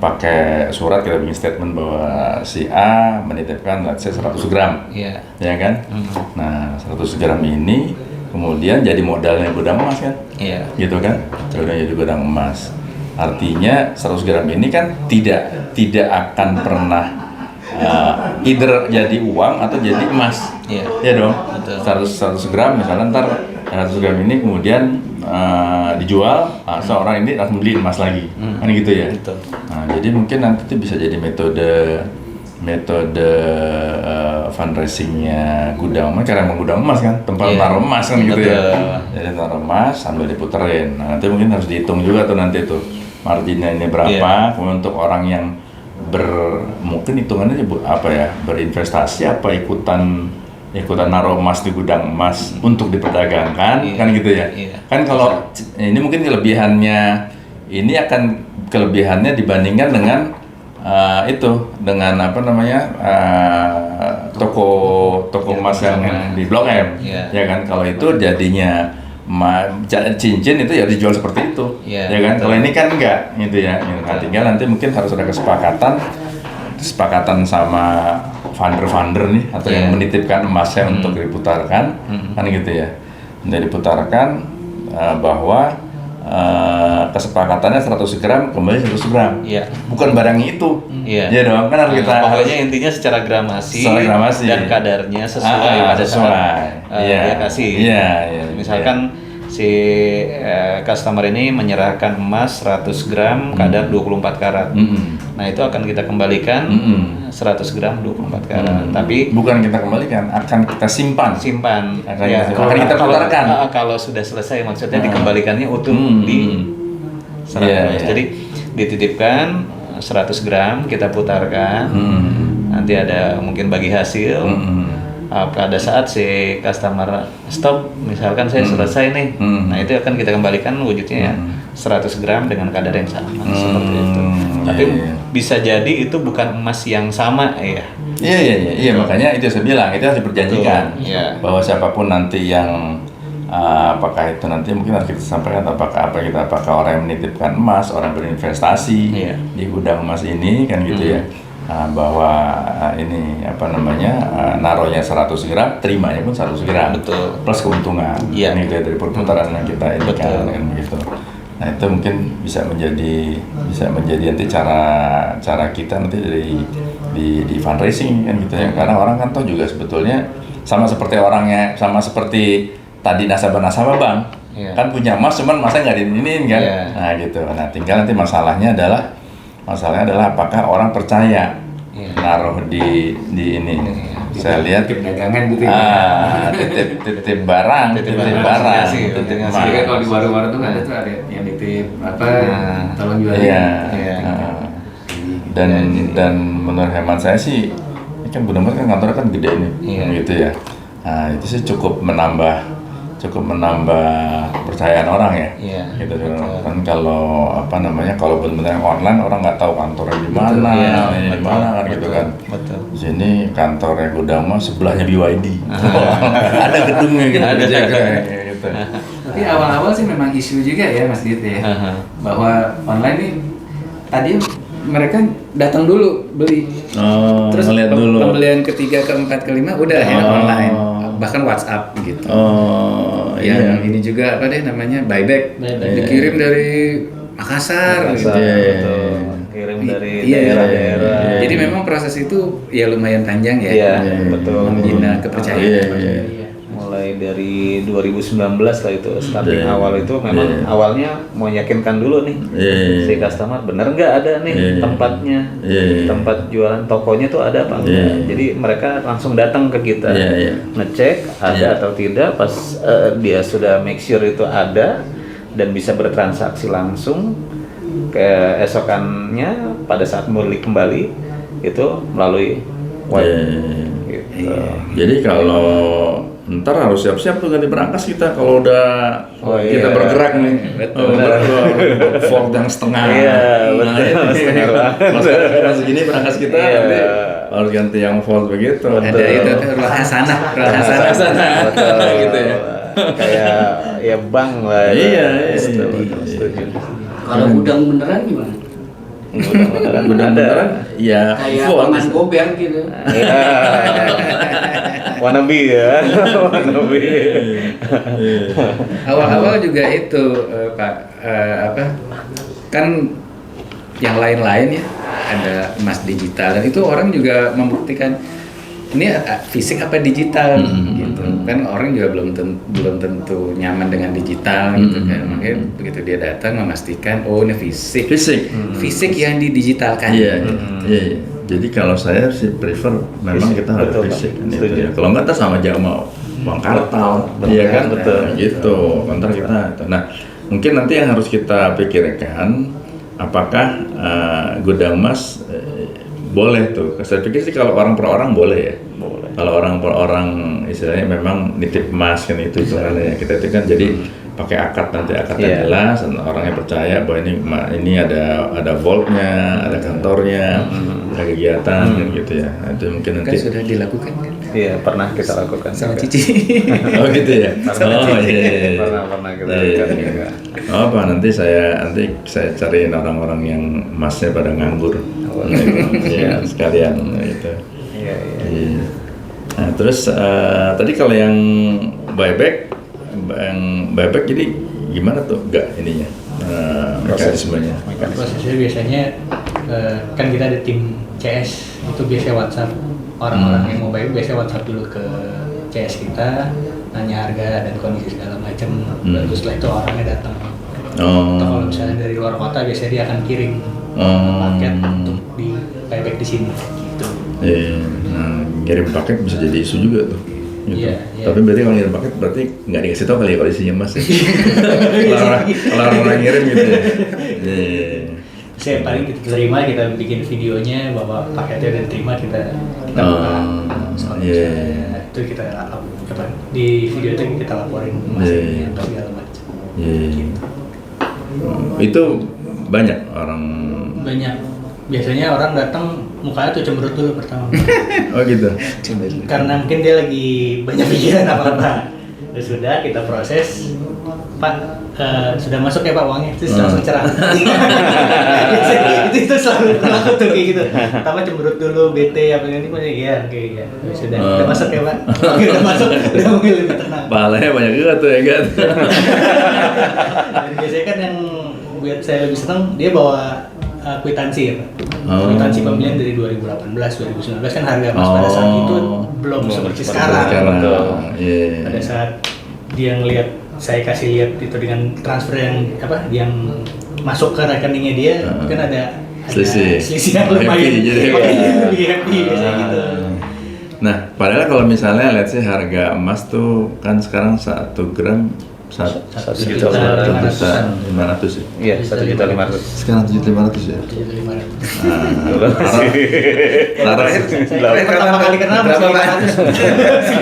pakai surat kita bikin statement bahwa si A menitipkan let's say 100 gram. Iya. Ya kan? Nah, 100 gram ini kemudian jadi modalnya gudang emas kan? Iya. Gitu kan? Kemudian jadi gudang emas. Artinya 100 gram ini kan tidak akan pernah either jadi uang atau jadi emas. Iya. Ya dong. Betul. 100 gram misalnya ntar 100 gram ini kemudian dijual, seorang ini langsung beli emas lagi. Kan gitu ya. Betul. Nah, jadi mungkin nanti itu bisa jadi metode fundraisingnya gudang emas, karena emang gudang emas kan, tempat naruh emas kan gitu ya. Jadi naruh emas sambil diputerin. Nah, nanti mungkin harus dihitung juga tuh nanti tuh marginnya ini berapa. Kemudian untuk orang yang mungkin hitungannya apa ya, berinvestasi apa ikutan naruh emas di gudang emas untuk diperdagangkan, kan gitu ya. Kan kalau ini mungkin kelebihannya dibandingkan dengan dengan apa namanya toko emas yang di Blok M, ya kan. Kalau itu jadinya cincin itu ya dijual seperti itu, ya kan. Kalau ini kan enggak gitu ya. Nah, tinggal nanti mungkin harus ada kesepakatan sama funder nih atau yang menitipkan emasnya untuk diputarkan, kan gitu ya. Untuk diputarkan bahwa kesepakatannya 100 gram kembali 100 gram. Iya. Bukan barangnya itu. Iya. Ya dong, kan harus kita pokoknya intinya secara gramasi dan kadarnya sesuai pada saat dia kasih. Iya. Misalkan si customer ini menyerahkan emas 100 gram kadar 24 karat. Nah, itu akan kita kembalikan 100 gram 24 karat. Tapi bukan kita kembalikan, akan kita simpan. Akan kita putarkan. Kalau sudah selesai maksudnya dikembalikannya utuh di 100. Jadi dititipkan 100 gram, kita putarkan. Nanti ada mungkin bagi hasil. Pada saat si customer stop, misalkan saya selesai nih, nah itu akan kita kembalikan wujudnya ya 100 gram dengan kadar yang sama, seperti itu. Tapi bisa jadi itu bukan emas yang sama ya. Iya, makanya itu saya bilang, itu harus diperjanjikan. Bahwa siapapun nanti yang apakah itu nanti mungkin harus kita sampaikan apakah orang yang menitipkan emas, orang berinvestasi di gudang emas ini kan gitu ya. Bahwa ini apa namanya naruhnya 100 gram, terimanya pun 100 gram. Betul. Plus keuntungan. Ini dari perputaran yang kita ini kan gitu. Nah, itu mungkin bisa menjadi nanti cara kita nanti di fundraising kan gitu ya. Karena orang kan toh juga sebetulnya sama seperti tadi nasabah bank. Kan punya emas cuman masanya nggak diinin kan. Nah, gitu. Nah, tinggal nanti masalahnya adalah apakah orang percaya naruh di ini. Saya lihat titip dagangan gitu ya. Titip barang. Kan kalau di warung-warung tuh ada yang titip tolong jualin. Dan menurut hemat saya sih, ini kan benar-benar kan kantornya kan gede nih, gitu ya. Nah, itu sih cukup menambah kepercayaan orang ya. Gitu kan. Kalau kalau benar-benar online orang nggak tahu kantornya di mana, di mana kan gitu kan. Di sini kantornya gudang emas, sebelahnya BYD. Ada gedungnya gitu. Gitu. Tapi awal-awal sih memang isu juga ya Mas Dit ya. Bahwa online nih tadi mereka datang dulu beli. Terus pembelian ketiga, keempat, kelima udah online. Bahkan WhatsApp gitu. Yang ini juga namanya buyback. Dikirim dari Makassar gitu. Kirim dari daerah-daerah. Jadi memang proses itu ya lumayan panjang ya. Iya, betul. Membina kepercayaan. Mulai dari 2019 lah itu starting awal itu memang awalnya mau yakinkan dulu nih si customer bener nggak ada nih tempatnya, tempat jualan tokonya tuh ada apa enggak. Jadi mereka langsung datang ke kita ngecek ada atau tidak. Pas dia sudah make sure itu ada dan bisa bertransaksi langsung, keesokannya pada saat beli kembali itu melalui web. Gitu. Jadi kalau ntar harus siap-siap tuh ganti berangkas kita kalau udah kita bergerak nih. Betul. Volt yang setengah. Mas segini berangkas kita nanti harus ganti yang volt begitu. Ada itu ruang hasanah gitu ya. kayak ya bank lah. Iya. Setuju. Kalau gudang beneran gimana? Gudang Gudang ada. beneran ya Kayak full. paman gober gitu. Iya. Wannabe ya. Wannabe. Awal-awal juga itu Pak kan yang lain-lain ya, ada emas digital dan itu orang juga membuktikan ini fisik apa digital gitu kan, orang juga belum tentu nyaman dengan digital gitu kan, makanya begitu dia datang memastikan oh ini fisik yang didigitalkan. Iya. Jadi kalau saya sih prefer memang kita harus Betul, Pak. fisik kan, itu Setuju. ya. Kalau nggak kita sama aja mau uang kartal, Betul, iya kan, betul. Nah, gitu. Ntar kita, nah mungkin nanti yang harus kita pikirkan apakah gudang emas boleh tuh. Saya pikir sih kalau orang per orang boleh ya. Boleh. Kalau orang per orang istilahnya memang nitip emas kan itu hitungannya. Kita itu kan jadi pakai akad, nanti akadnya Iya. jelas, dan orangnya percaya bahwa ini ada vaultnya, ada kantornya, ada kegiatan kan gitu ya. Nah, itu mungkin Kan nanti. sudah dilakukan kan Iya, pernah kita lakukan. sama juga. Cici. Oh gitu ya. Oh iya. Pernah kita Iya. lakukan juga. Oh apa nanti saya cariin orang-orang yang emasnya pada nganggur. Iya sekalian gitu. Iya. Iya. Nah terus tadi kalau yang buyback jadi gimana tuh enggak ininya mekanismenya? Prosesnya biasanya kan kita ada tim CS, itu biasanya WhatsApp orang-orang yang mau bayar, biasanya WhatsApp dulu ke CS kita, nanya harga dan kondisi segala macam. Lalu setelah itu orangnya datang. Atau kalau misalnya dari luar kota biasanya dia akan kirim paket untuk di buyback di sini gitu. Nah, ngirim paket bisa jadi isu juga tuh. Gitu. Iya. Tapi berarti kalau ngirim paket berarti nggak dikasih tahu kali ya kalau isinya emas ya. Kalau orang ngirim gitu ya. Iya. Saya paling kita terima, kita bikin videonya bahwa paketnya udah diterima, kita buka. Soalnya Iya. itu kita di video itu kita laporin masanya atau segala macam. Iya. Itu banyak orang. Banyak. Biasanya orang datang mukanya tuh cemberut dulu pertama. Oh gitu. Karena mungkin dia lagi banyak pikiran apa-apa. Terus sudah kita proses, Pak, sudah masuk ya Pak uangnya, terus langsung cerah. itu selalu berlaku tuh kayak gitu. Pertama cemberut dulu, bete apa nanti masih iya, oke ya. Sudah masuk ya Pak. Oke, udah masuk, udah mulai lebih tenang. Pahalanya banyak juga tuh ya kan. Dan biasanya kan yang buat saya lebih senang dia bawa kwitansi ya Pak. Kwitansi pembelian dari 2018, 2019 kan harga emas pada saat itu belum seperti sekarang. Iya. Pada saat dia ngelihat, saya kasih lihat itu dengan transfer yang masuk ke rekeningnya dia, mungkin ada selisih yang lumayan. Happy, jadi lebih happy biasanya gitu. Nah, padahal kalau misalnya lihat sih harga emas tuh kan sekarang 1 gram 1.500.000. 1.500.000 ya. Iya, 1.500.000. Sekarang 7.500 ya. 7.500. Saya pertama kali kenal masih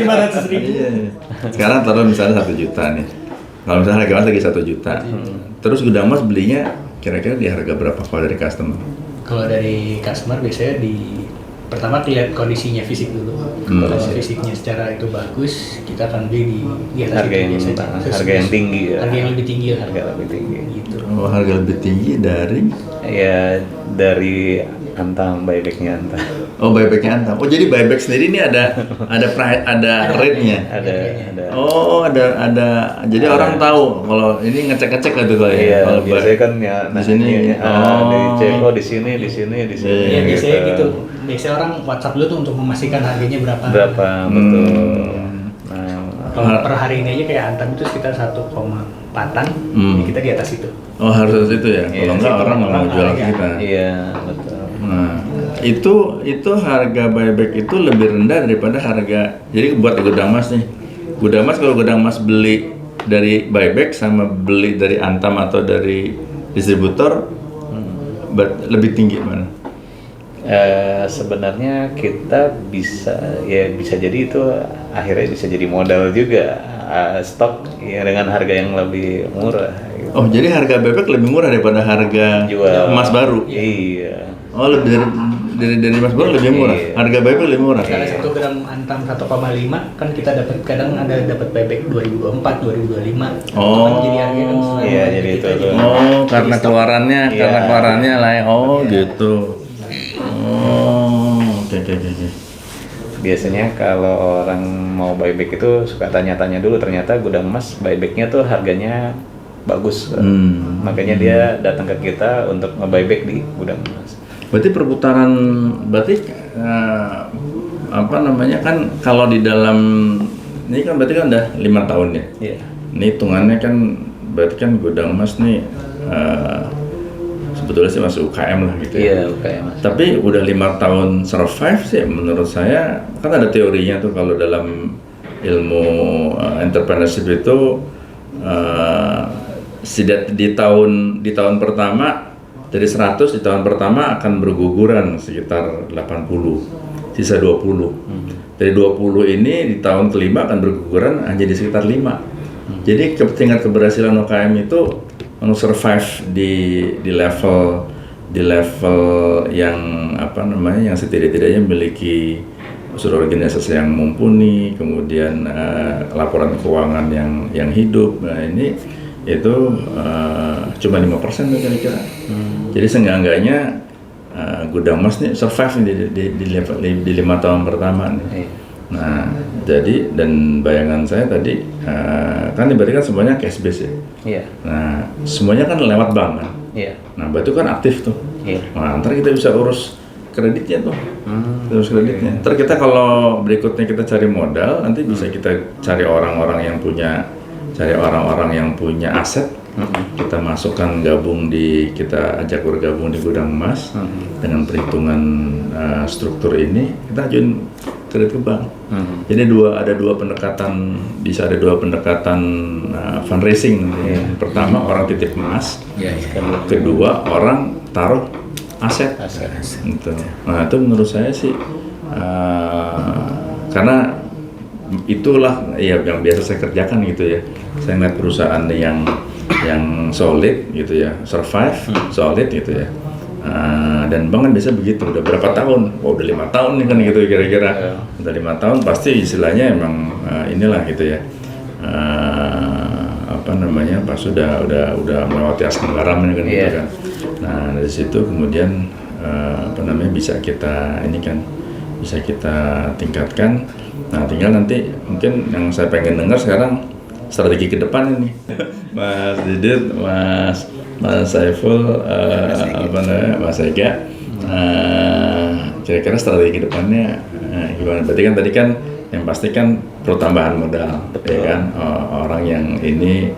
500 ribu. Iya. Sekarang taruh misalnya 1 juta nih. Kalau misalnya harga emas lagi 1 juta. Terus gudang emas belinya kira-kira di harga berapa kalau dari customer? Kalau dari customer biasanya pertama lihat kondisinya fisik dulu. Kalau fisiknya secara itu bagus, kita akan beli di atas Harga itu yang biasanya. harga yang tinggi ya. Harga yang lebih tinggi lah. Harga lebih tinggi. Gitu. Oh, harga lebih tinggi dari Ya dari Antam, buybacknya Antam. oh buybacknya Antam. Oh jadi buyback sendiri ini ada rate-nya. Ada. Oh ada. Jadi orang tahu kalau ini ngecek gitu kalau ya. Iya, Kalau biasanya kan ya di sini. dicek di sini. Iya, biasanya gitu. Biasanya orang WhatsApp dulu tuh untuk memastikan harganya berapa. Betul. Nah, Kalau per hari ini aja kayak Antam itu sekitar 1,4-an, jadi kita di atas itu. Oh harus itu ya. Iya, Kalau enggak orang nggak mau jual ke kita. iya, betul. Nah, itu harga buyback itu lebih rendah daripada harga. Jadi buat gudang emas nih. Gudang emas kalau gudang emas beli dari buyback sama beli dari Antam atau dari distributor lebih tinggi mana? Sebenarnya kita bisa jadi itu akhirnya bisa jadi modal juga, stok ya dengan harga yang lebih murah gitu. Oh, jadi harga buyback lebih murah daripada harga Jual emas baru? Iya. Oh, lebih dari Mas Bro lebih murah. Iya. Harga bebek lebih murah. Misalnya 1 gram antam 1,5 kan kita dapat kadang ada dapat bebek 2024, 2025. Oh. Kan jadi harganya kan sesuai Iya, dengan jadi kita itu. juga. Oh, karena keluarannya, Iya. karena keluarannya lah. Oh, gitu. Oh, oke. Biasanya kalau orang mau buyback itu suka tanya-tanya dulu, ternyata gudang emas buybacknya tuh harganya bagus. Makanya dia datang ke kita untuk nge-buyback di gudang emas. Berarti perputaran, berarti apa namanya kan kalau di dalam ini kan berarti kan udah 5 tahun ya. Iya. Ini hitungannya kan berarti kan gudang emas nih sebetulnya sih masuk UKM lah gitu ya. Iya, UKM. Tapi udah 5 tahun survive sih menurut saya, kan ada teorinya tuh kalau dalam ilmu entrepreneurship itu di tahun pertama dari 100 di tahun pertama akan berguguran sekitar 80, sisa 20. Dari 20 ini di tahun kelima akan berguguran hanya di sekitar 5. Jadi tingkat keberhasilan UKM itu survive di level yang apa namanya yang setidak-tidaknya memiliki unsur organisasi yang mumpuni, kemudian laporan keuangan yang hidup. Nah ini itu cuma 5% tuh kira-kira. Jadi seenggak-enggaknya gudang emas nih survive di 5 tahun pertama nih. Nah, jadi dan bayangan saya tadi kan berarti kan semuanya cash base ya. Iya. Nah, semuanya kan lewat bank kan. Iya. Nah, berarti kan aktif tuh. Iya. Nah, ntar kita bisa urus kreditnya tuh. Terus kreditnya. Ntar kita kalau berikutnya kita cari modal, nanti bisa kita cari orang-orang yang punya aset. Kita masukkan kita ajak bergabung di gudang emas dengan perhitungan struktur ini, kita ajuin kredit ke bank. Jadi ada dua pendekatan, bisa ada dua pendekatan fundraising. Pertama orang titip emas, kedua orang taruh aset. Gitu. Nah itu menurut saya sih karena itulah ya yang biasa saya kerjakan gitu ya. Saya ngeliat perusahaan yang solid gitu ya, survive, solid gitu ya. Dan bank kan biasa begitu, udah berapa tahun? Udah 5 tahun nih kan gitu kira-kira. Udah 5 tahun pasti istilahnya emang inilah gitu ya. Apa namanya? Pas udah melewati asam garam kan gitu kan. Nah, dari situ kemudian bisa kita tingkatkan. Nah, tinggal nanti mungkin yang saya pengen dengar sekarang strategi ke depan ini. Mas Didit, Mas Saiful, Mas Ega, kira-kira strategi ke depannya gimana? Berarti kan tadi kan yang pasti kan perlu tambahan modal, ya kan? Orang yang ini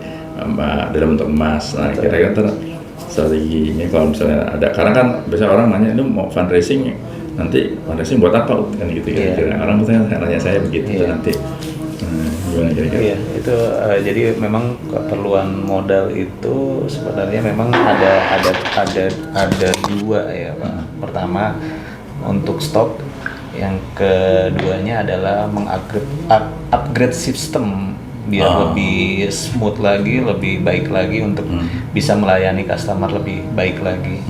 dalam bentuk emas. Nah, kira-kira strateginya kalau misalnya ada, karena kan biasanya orang nanya, ini mau fundraising, nanti fundraising buat apa? Kan gitu kira-kira. Orang nanya saya begitu nanti. Gimana kira-kira? Iya, itu jadi memang keperluan modal itu sebenarnya memang ada dua ya Pak. Pertama untuk stok, yang keduanya adalah upgrade sistem biar lebih smooth lagi, lebih baik lagi untuk bisa melayani customer lebih baik lagi.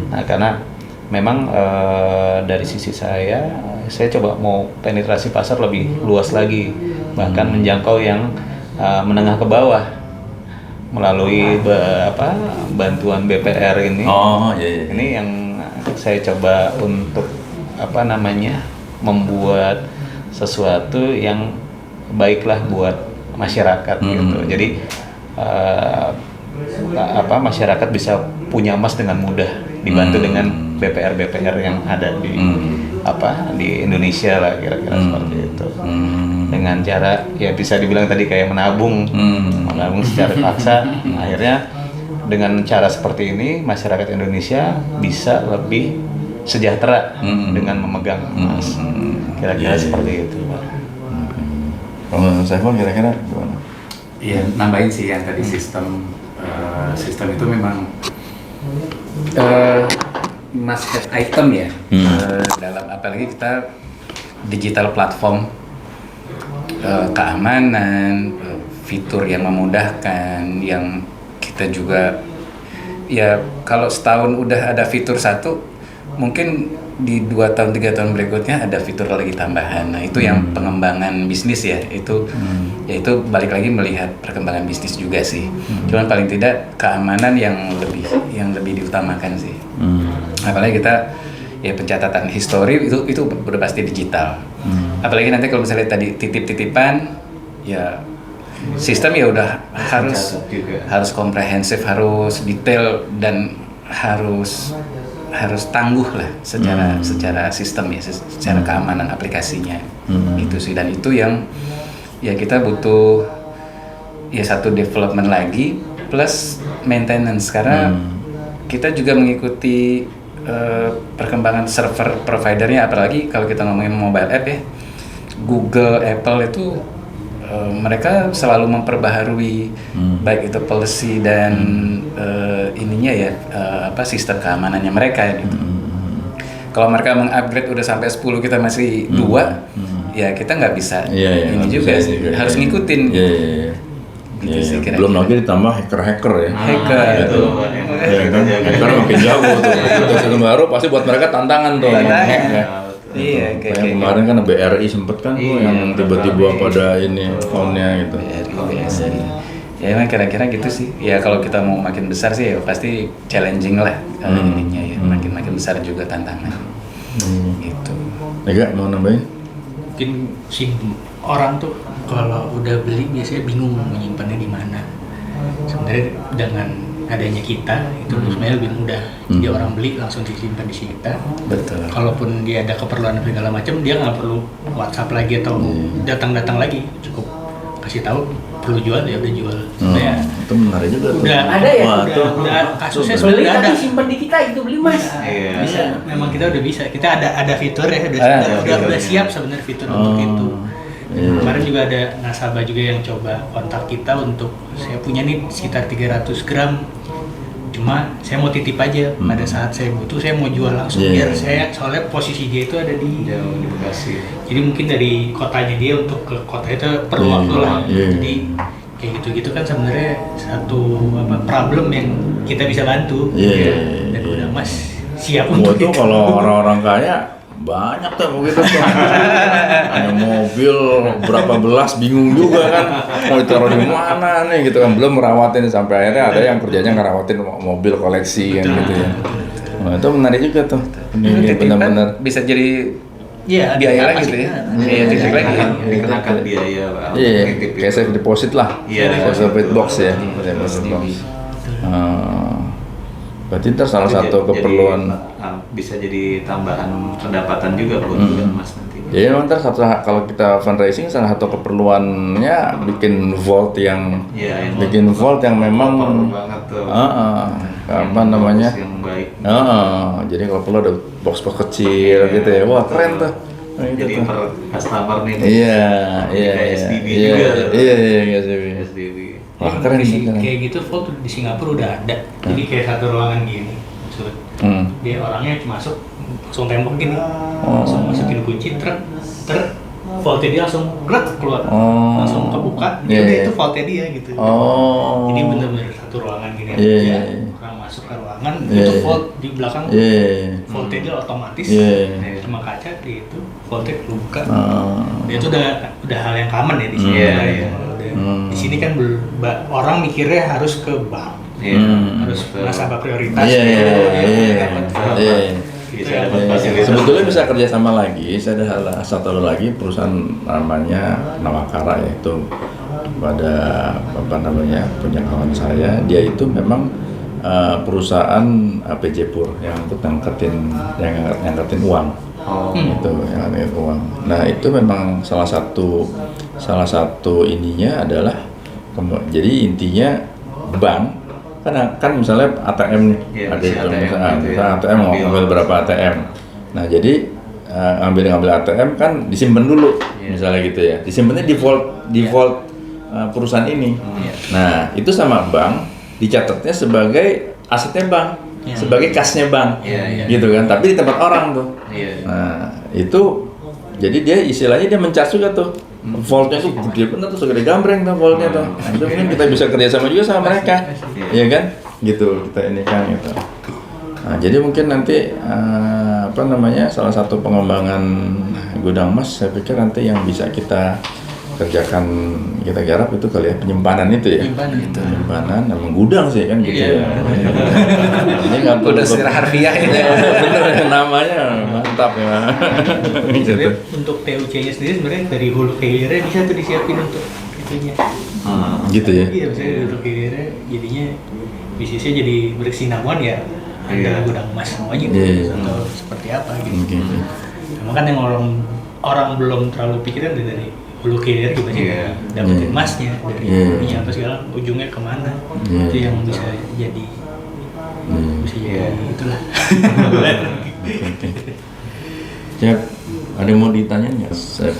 Nah, karena memang dari sisi saya coba mau penetrasi pasar lebih luas lagi, bahkan menjangkau yang menengah ke bawah melalui bantuan BPR ini. Ini yang saya coba untuk membuat sesuatu yang baiklah buat masyarakat gitu. Jadi masyarakat bisa punya emas dengan mudah dibantu dengan BPR yang ada di Indonesia lah, kira-kira seperti itu. Dengan cara ya bisa dibilang tadi kayak menabung secara paksa. Akhirnya dengan cara seperti ini masyarakat Indonesia bisa lebih sejahtera dengan memegang emas. Kira-kira seperti itu, Pak. Kalau saya pun kira-kira gimana? Iya, nambahin sih yang tadi sistem itu memang must have item ya. Dalam apalagi kita digital platform, keamanan, fitur yang memudahkan, yang kita juga ya kalau setahun udah ada fitur satu, mungkin di 2 tahun 3 tahun berikutnya ada fitur lagi tambahan. Nah itu yang pengembangan bisnis ya, itu yaitu balik lagi melihat perkembangan bisnis juga sih. Cuman paling tidak keamanan yang lebih diutamakan sih. Apalagi kita ya pencatatan histori itu udah pasti digital. Apalagi nanti kalau misalnya tadi titip-titipan ya sistem ya udah harus komprehensif, harus detail dan harus tangguh lah secara sistem ya, secara keamanan aplikasinya. Itu sih, dan itu yang ya kita butuh ya satu development lagi plus maintenance karena kita juga mengikuti perkembangan server providernya, apalagi kalau kita ngomongin mobile app ya, Google, Apple itu mereka selalu memperbaharui baik itu policy dan ininya ya sistem keamanannya mereka gitu. Kalau mereka mengupgrade udah sampai 10 kita masih 2, ya kita nggak bisa ini juga sih, harus ngikutin. Gitu sih, kira-kira. Belum lagi ditambah hacker ya. Hacker gitu. Ya kan, hacker makin jago tuh. Sistem baru pasti buat mereka tantangan tuh. Iya, kayak kemarin kan BRI sempet kan tuh yang tiba-tiba pada ini account-nya gitu. BRI. Ya emang kira-kira gitu sih. Ya kalau kita mau makin besar sih ya pasti challenging lah ininya ya. Makin besar juga tantangan. Gitu. Ega mau nambahin? Mungkin si orang tuh kalau udah beli biasanya bingung menyimpannya di mana. Sebenarnya dengan adanya kita itu sebenarnya lebih mudah. Jadi orang beli langsung disimpan di kita. Betul. Kalaupun dia ada keperluan segala macam, dia nggak perlu WhatsApp lagi atau datang-datang lagi. Cukup kasih tahu perlu jual ya udah jual. Ya. Itu menarik juga tuh. Udah ada ya? Udah kasusnya Beli sebenarnya ada. tapi simpan di kita itu beli mas. Iya. Bisa. Memang kita udah bisa. Kita ada fitur ya. Udah siap sebenarnya fitur untuk itu. Kemarin juga ada nasabah juga yang coba kontak kita untuk saya punya nih sekitar 300 gram. Cuma saya mau titip aja pada saat saya butuh, saya mau jual langsung biar saya, soalnya posisi dia itu ada di Bekasi. Jadi mungkin dari kotanya dia untuk ke kota itu perlu waktu lah. Jadi kayak gitu-gitu kan sebenarnya satu problem yang kita bisa bantu. Dan udah mas siap untuk itu. Kalau orang-orang kaya banyak tuh begitu tuh. Hanya mobil berapa belas bingung juga kan mau ditaruh di mana nih gitu kan, belum merawatin sampai akhirnya ada yang kerjanya ngerawatin mobil koleksi kan gitu ya. Nah, itu menarik juga tuh. Ini benar-benar bisa jadi Iya, biaya lagi gitu ya. Iya, titip lagi. Dikenakan biaya Pak. iya, kayak safe deposit lah. Iya, deposit box ya. Deposit box. Berarti ntar salah satu keperluan bisa jadi tambahan pendapatan juga buat gudang emas nanti. Jadi memang ntar kalau kita fundraising salah satu keperluannya bikin vault yang memang banget tuh. Apa namanya? Yang baik. Jadi kalau perlu ada box-box kecil gitu ya. Wah, keren tuh. Jadi per customer nih. Iya. SDB juga. Iya, SDB. Wah, keren sih. Kayak gitu vault di Singapura udah ada. Jadi kayak satu ruangan gini. Maksud, dia orangnya masuk langsung tembok gini. Langsung masukin kunci vaultnya dia langsung keluar. Langsung kebuka. Udah itu vaultnya dia gitu. Jadi bener-bener satu ruangan gini aja. Orang masuk ke ruangan itu vault di belakang. Vaultnya dia otomatis sama kaca itu vaultnya kebuka. Itu udah hal yang common ya di sini. Di sini kan orang mikirnya harus ke bank, harus nasabah prioritas. Sebetulnya bisa kerjasama lagi. Saya ada satu lagi perusahaan namanya Nawakara, yaitu pada punya kawan saya. Dia itu memang perusahaan PJ Pur yang ngangkatin uang. Itu yang ngangkatin uang. Nah itu memang salah satu ininya adalah jadi intinya bank kan misalnya ATM nih ada misalnya ATM mau ngambil berapa ATM. Nah jadi ngambil ATM kan disimpan dulu misalnya gitu ya, disimpannya default perusahaan ini. Nah itu sama bank dicatatnya sebagai asetnya bank, sebagai kasnya bank, gitu kan. Tapi di tempat orang tuh. Nah itu jadi dia istilahnya dia mencas juga tuh. Vaultnya tuh gede bener tuh, segede gambreng tuh vaultnya tuh. Itu mungkin kita bisa kerjasama juga sama mereka, ya kan? Gitu kita ini kan gitu. Nah, jadi mungkin nanti salah satu pengembangan gudang emas saya pikir nanti yang bisa kita kerjakan, kita garap itu kali ya, penyimpanan itu ya. Penyimpanan sama gudang sih kan gitu ya. Ini nggak perlu Udah secara harfiah ini. bener namanya mantap ya. Sebenarnya untuk TUC-nya sendiri sebenarnya dari hulu ke hilirnya bisa tuh disiapin untuk itunya. Gitu ya. Iya, misalnya dari hulu ke hilirnya jadinya bisnisnya jadi bersinambungan ya. Ada gudang emas semuanya gitu, atau seperti apa gitu. Memang kan yang orang belum terlalu pikiran dari hulu ke hilir gimana sih dapetin emasnya dari ininya apa segala ujungnya kemana itu yang bisa jadi itulah. Cep, ada yang mau ditanya nggak? Saya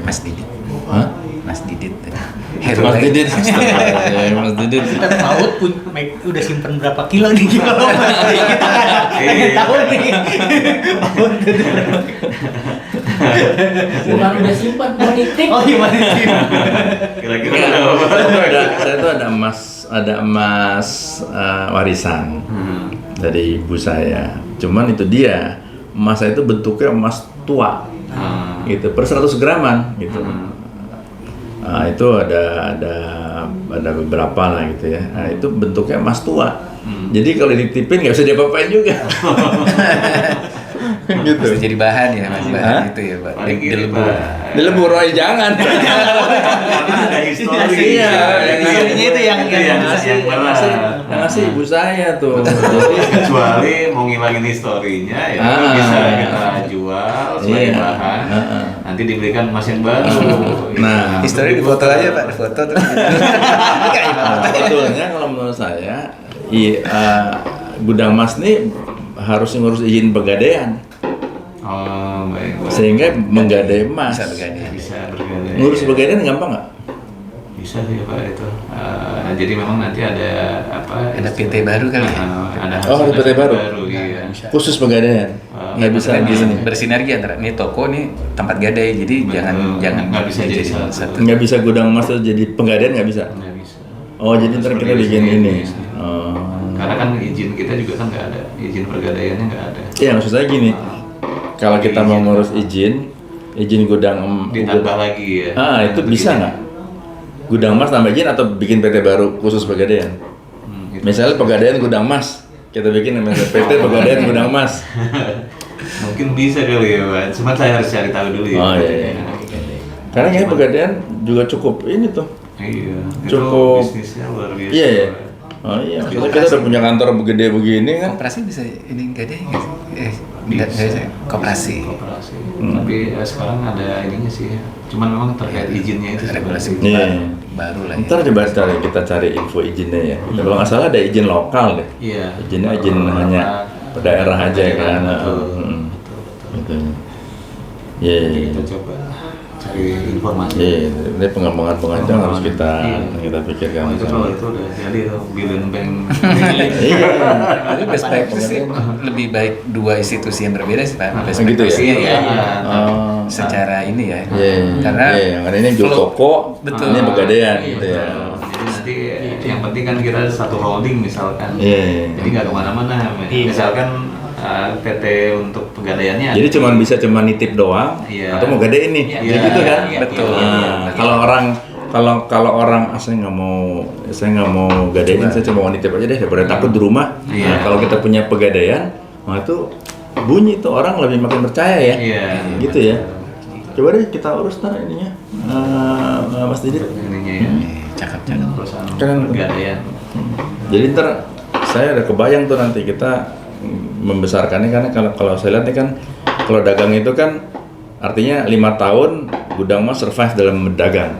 Mas Didit. Hah? Mas Didit. Mas Didit. Ya, Mas Didit. Kita tahu udah simpen berapa kilo nih kita pengen tahu nih. Bukan udah simpan mau nitip. Oh gimana sih? Kira-kira Saya tuh ada emas warisan dari ibu saya. Cuman itu dia, emas saya itu bentuknya emas tua, gitu, per 100 graman, gitu. Nah, itu ada beberapa lah gitu ya. Nah, itu bentuknya emas tua. Jadi kalau dititipin nggak bisa diapa-apain juga. Gitu. Bisa jadi bahan ya, Mas. Bahan itu ya, Pak. Paling gini, Dilebur. Pak. Dilebur, oh, jangan. Ada histori. Iya, Historinya itu yang benar. ngasih ibu saya tuh. Kecuali mau ngilangin historinya ya bisa kita jual sebagai bahan. Nanti diberikan emas yang baru. Nah, Histori di foto aja, Pak. Di foto terus. sebetulnya kalau menurut saya gudang emas nih harus ngurus izin pegadaian. Oh, baik. Sehingga menggadai emas. Bisa bergadai. Bisa bergadai. Ngurus pegadaian gampang nggak? Bisa sih Pak itu. Jadi memang nanti ada apa? Ada PT baru kali ya? Ada Oh, ada PT baru? Iya. Khusus pegadaian. Nggak bisa Maksudnya di sini. bersinergi antara ini toko nih tempat gadai, jadi Betul. jangan Nggak bisa jadi satu. Nggak bisa gudang emas tuh jadi pegadaian nggak bisa. Nggak bisa. Oh, jadi ntar kita Seperti bikin sini, ini. di sini. Oh. Karena kan izin kita juga kan nggak ada, izin pergadaiannya nggak ada. Iya, maksud saya gini. Kalau kita mau ngurus izin gudang Ditambah lagi ya. itu bisa nggak? Gudang emas tambah izin atau bikin PT baru khusus pegadaian? Gitu. Misalnya pegadaian gudang emas, kita bikin namanya PT pegadaian gudang emas. Mungkin bisa kali ya Pak. Cuma saya harus cari tahu dulu ya. Oh, iya. Karena kayaknya pegadaian juga cukup ini tuh. Iya. Cukup. Itu bisnisnya luar biasa. Iya ya. Oh iya, maksudnya kita udah punya kantor gede begini kan. Koperasi bisa ini gadai nggak sih? Bisa. Nggak bisa. Koperasi. Koperasi. Tapi sekarang ada ininya sih ya. Cuman memang terkait izinnya itu Regulasi Iya. baru lah. Ya. Ntar coba kita cari info izinnya ya. Kalau nggak salah ada izin lokal deh. Iya. Izinnya izin hanya daerah aja kan. Betul. Gitu. Iya. Kita coba cari informasi. Iya, ini pengembangan pengadaan harus kita pikirkan. Itu kalau itu udah jadi billion bank. Iya. Tapi best practice sih lebih baik dua institusi yang berbeda sih Pak. Best Gitu ya? practice-nya ya. Oh. Secara ini ya. Iya. Karena yang ada ini jual flow- toko, Betul. ini pegadaian gitu ya. Jadi nanti yang penting kan kita satu holding misalkan. Iya. Jadi nggak kemana-mana. Misalkan PT untuk pegadaiannya. Jadi cuma nitip doang, Iya. atau mau gadein nih, Iya. jadi gitu kan? Iya, betul. Nah, kalau orang saya nggak mau gadein, saya cuma mau nitip aja deh daripada takut di rumah. Iya. Nah, kalau kita punya pegadaian, wah itu bunyi tuh orang lebih makin percaya ya. Iya. Gitu ya. Coba deh kita urus ntar ininya, Mas Didit. Ininya ya. Cakep. Perusahaan Kan- pegadaian. Jadi ntar saya udah kebayang tuh nanti kita membesarkannya, karena kalau saya lihat nih kan kalau dagang itu kan artinya 5 tahun gudang emas survive dalam berdagang.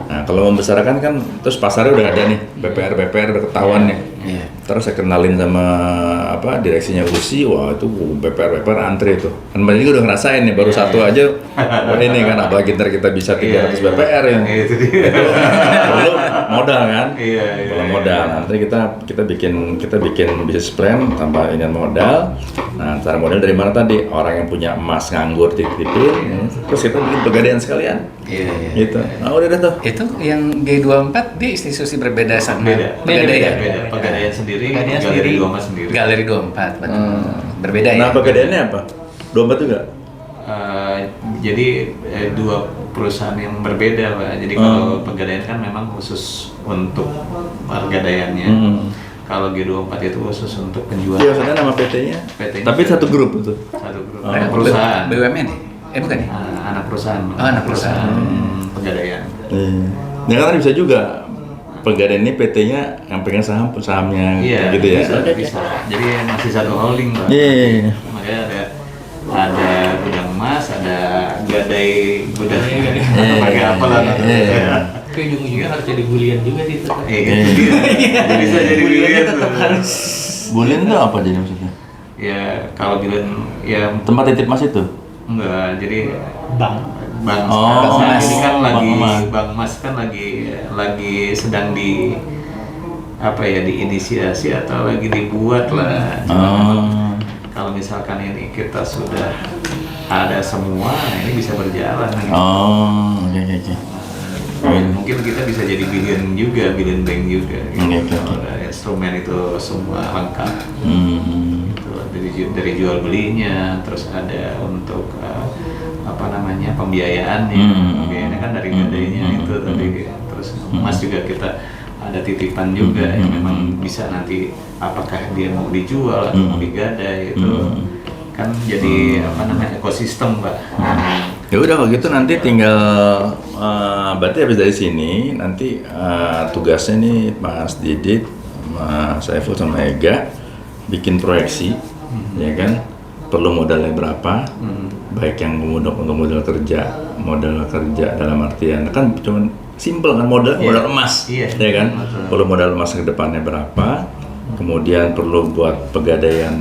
Nah kalau membesarkan kan terus pasarnya udah ada nih, BPR udah ketahuan nih. Iya. Terus saya kenalin sama direksinya USI, wah itu BPR antri itu. Kan banyak juga udah ngerasain nih, baru satu aja ini kan, apalagi ntar kita bisa 300 BPR ya. Itu dia. Perlu modal kan? Iya. Kalau modal, nanti kita bikin bisnis plan tambah ini modal. Nah, cara modal dari mana tadi? Orang yang punya emas nganggur titipin, terus kita bikin pegadaian sekalian. Iya. Gitu. Nah, udah deh tuh. Itu yang G24 dia institusi berbeda sama Beda. beda ya. Beda. Pegadaian sendiri, Pegadaian Galeri sendiri. 24 sendiri. Galeri 24, betul. Berbeda ya. Nah, pegadaiannya apa? 24 juga? Jadi dua perusahaan yang berbeda, Pak. Jadi kalau Pegadaian kan memang khusus untuk Pegadaiannya. Kalau G24 itu khusus untuk penjualan. Iya, maksudnya nama PT-nya. PT-nya Tapi satu grup itu. Satu grup. Mereka Perusahaan. BUMN ya? Bukan ya? Anak perusahaan. Oh, anak perusahaan. Pegadaian. Ya kan bisa juga Pegadaian ini PT-nya yang pegang sahamnya Iya, gitu ya. bisa. Jadi masih satu holding, Pak. Iya. Makanya ada gudang emas, ada gadai gudang pakai apa lah. Tapi ujung-ujungnya harus jadi bulian juga sih itu. Jadi bisa jadi pilihan tetap harus. Bulian itu apa jadi maksudnya? Ya kalau bilang ya Tempat titip mas itu? enggak, jadi Bang. Bang Oh, sekarang Mas. ini kan Bang lagi Emas. Bang Mas kan lagi sedang di apa ya, diinisiasi atau lagi dibuat lah. Kalau misalkan ini kita sudah ada semua, ini bisa berjalan. Oh, oke. Mungkin kita bisa jadi billion juga, billion bank juga. Gitu. Oke. Kalau ada instrumen itu semua lengkap. Hmm. Dari jual belinya, terus ada untuk apa namanya pembiayaannya. Pembiayaannya kan dari gadainya itu tadi. Terus emas juga kita ada titipan juga yang memang bisa nanti apakah dia mau dijual atau mau digadai itu kan jadi apa namanya ekosistem, Pak. Ya udah kalau gitu nanti tinggal berarti habis dari sini nanti tugasnya nih Mas Didit, Mas Saiful sama Ega bikin proyeksi, ya kan? Perlu modalnya berapa? Baik yang untuk modal kerja dalam artian kan cuma simple kan modal emas, ya kan? Perlu modal emas ke depannya berapa? Kemudian perlu buat pegadaian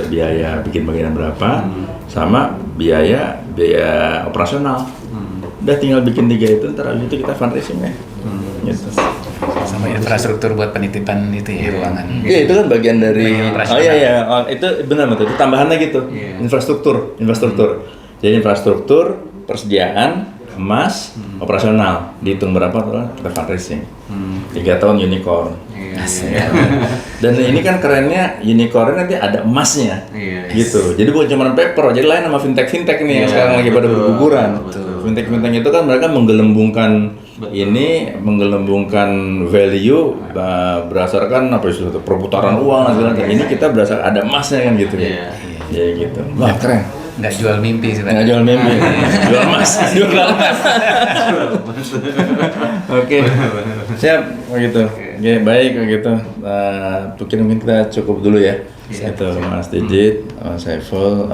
biaya bikin bagian berapa? Sama biaya operasional. Udah tinggal bikin 3 itu, ntar habis itu kita fundraising ya. Gitu. Sama infrastruktur buat penitipan itu ya, ruangan. Iya itu kan bagian dari. Bagian operasional. Oh iya, itu benar betul. Itu tambahannya gitu. Infrastruktur. Jadi infrastruktur, persediaan, emas, operasional. Dihitung berapa tuh kita fundraising. 3 tahun unicorn. Ya. Dan ini kan kerennya unicorn nanti ada emasnya, gitu. Jadi bukan cuma paper, jadi lain sama fintech nih yang sekarang lagi pada berguguran. Fintech itu kan mereka menggelembungkan value berdasarkan apa itu perputaran uang dan ini kita berdasarkan ada emasnya kan gitu ya. Ya gitu. Wah keren. Nggak jual mimpi sih, Pak. Nggak jual mimpi, jual emas. Oke, siap begitu. Oke, baik begitu. Mungkin kita cukup dulu ya. Itu Mas Didit, Mas Saiful.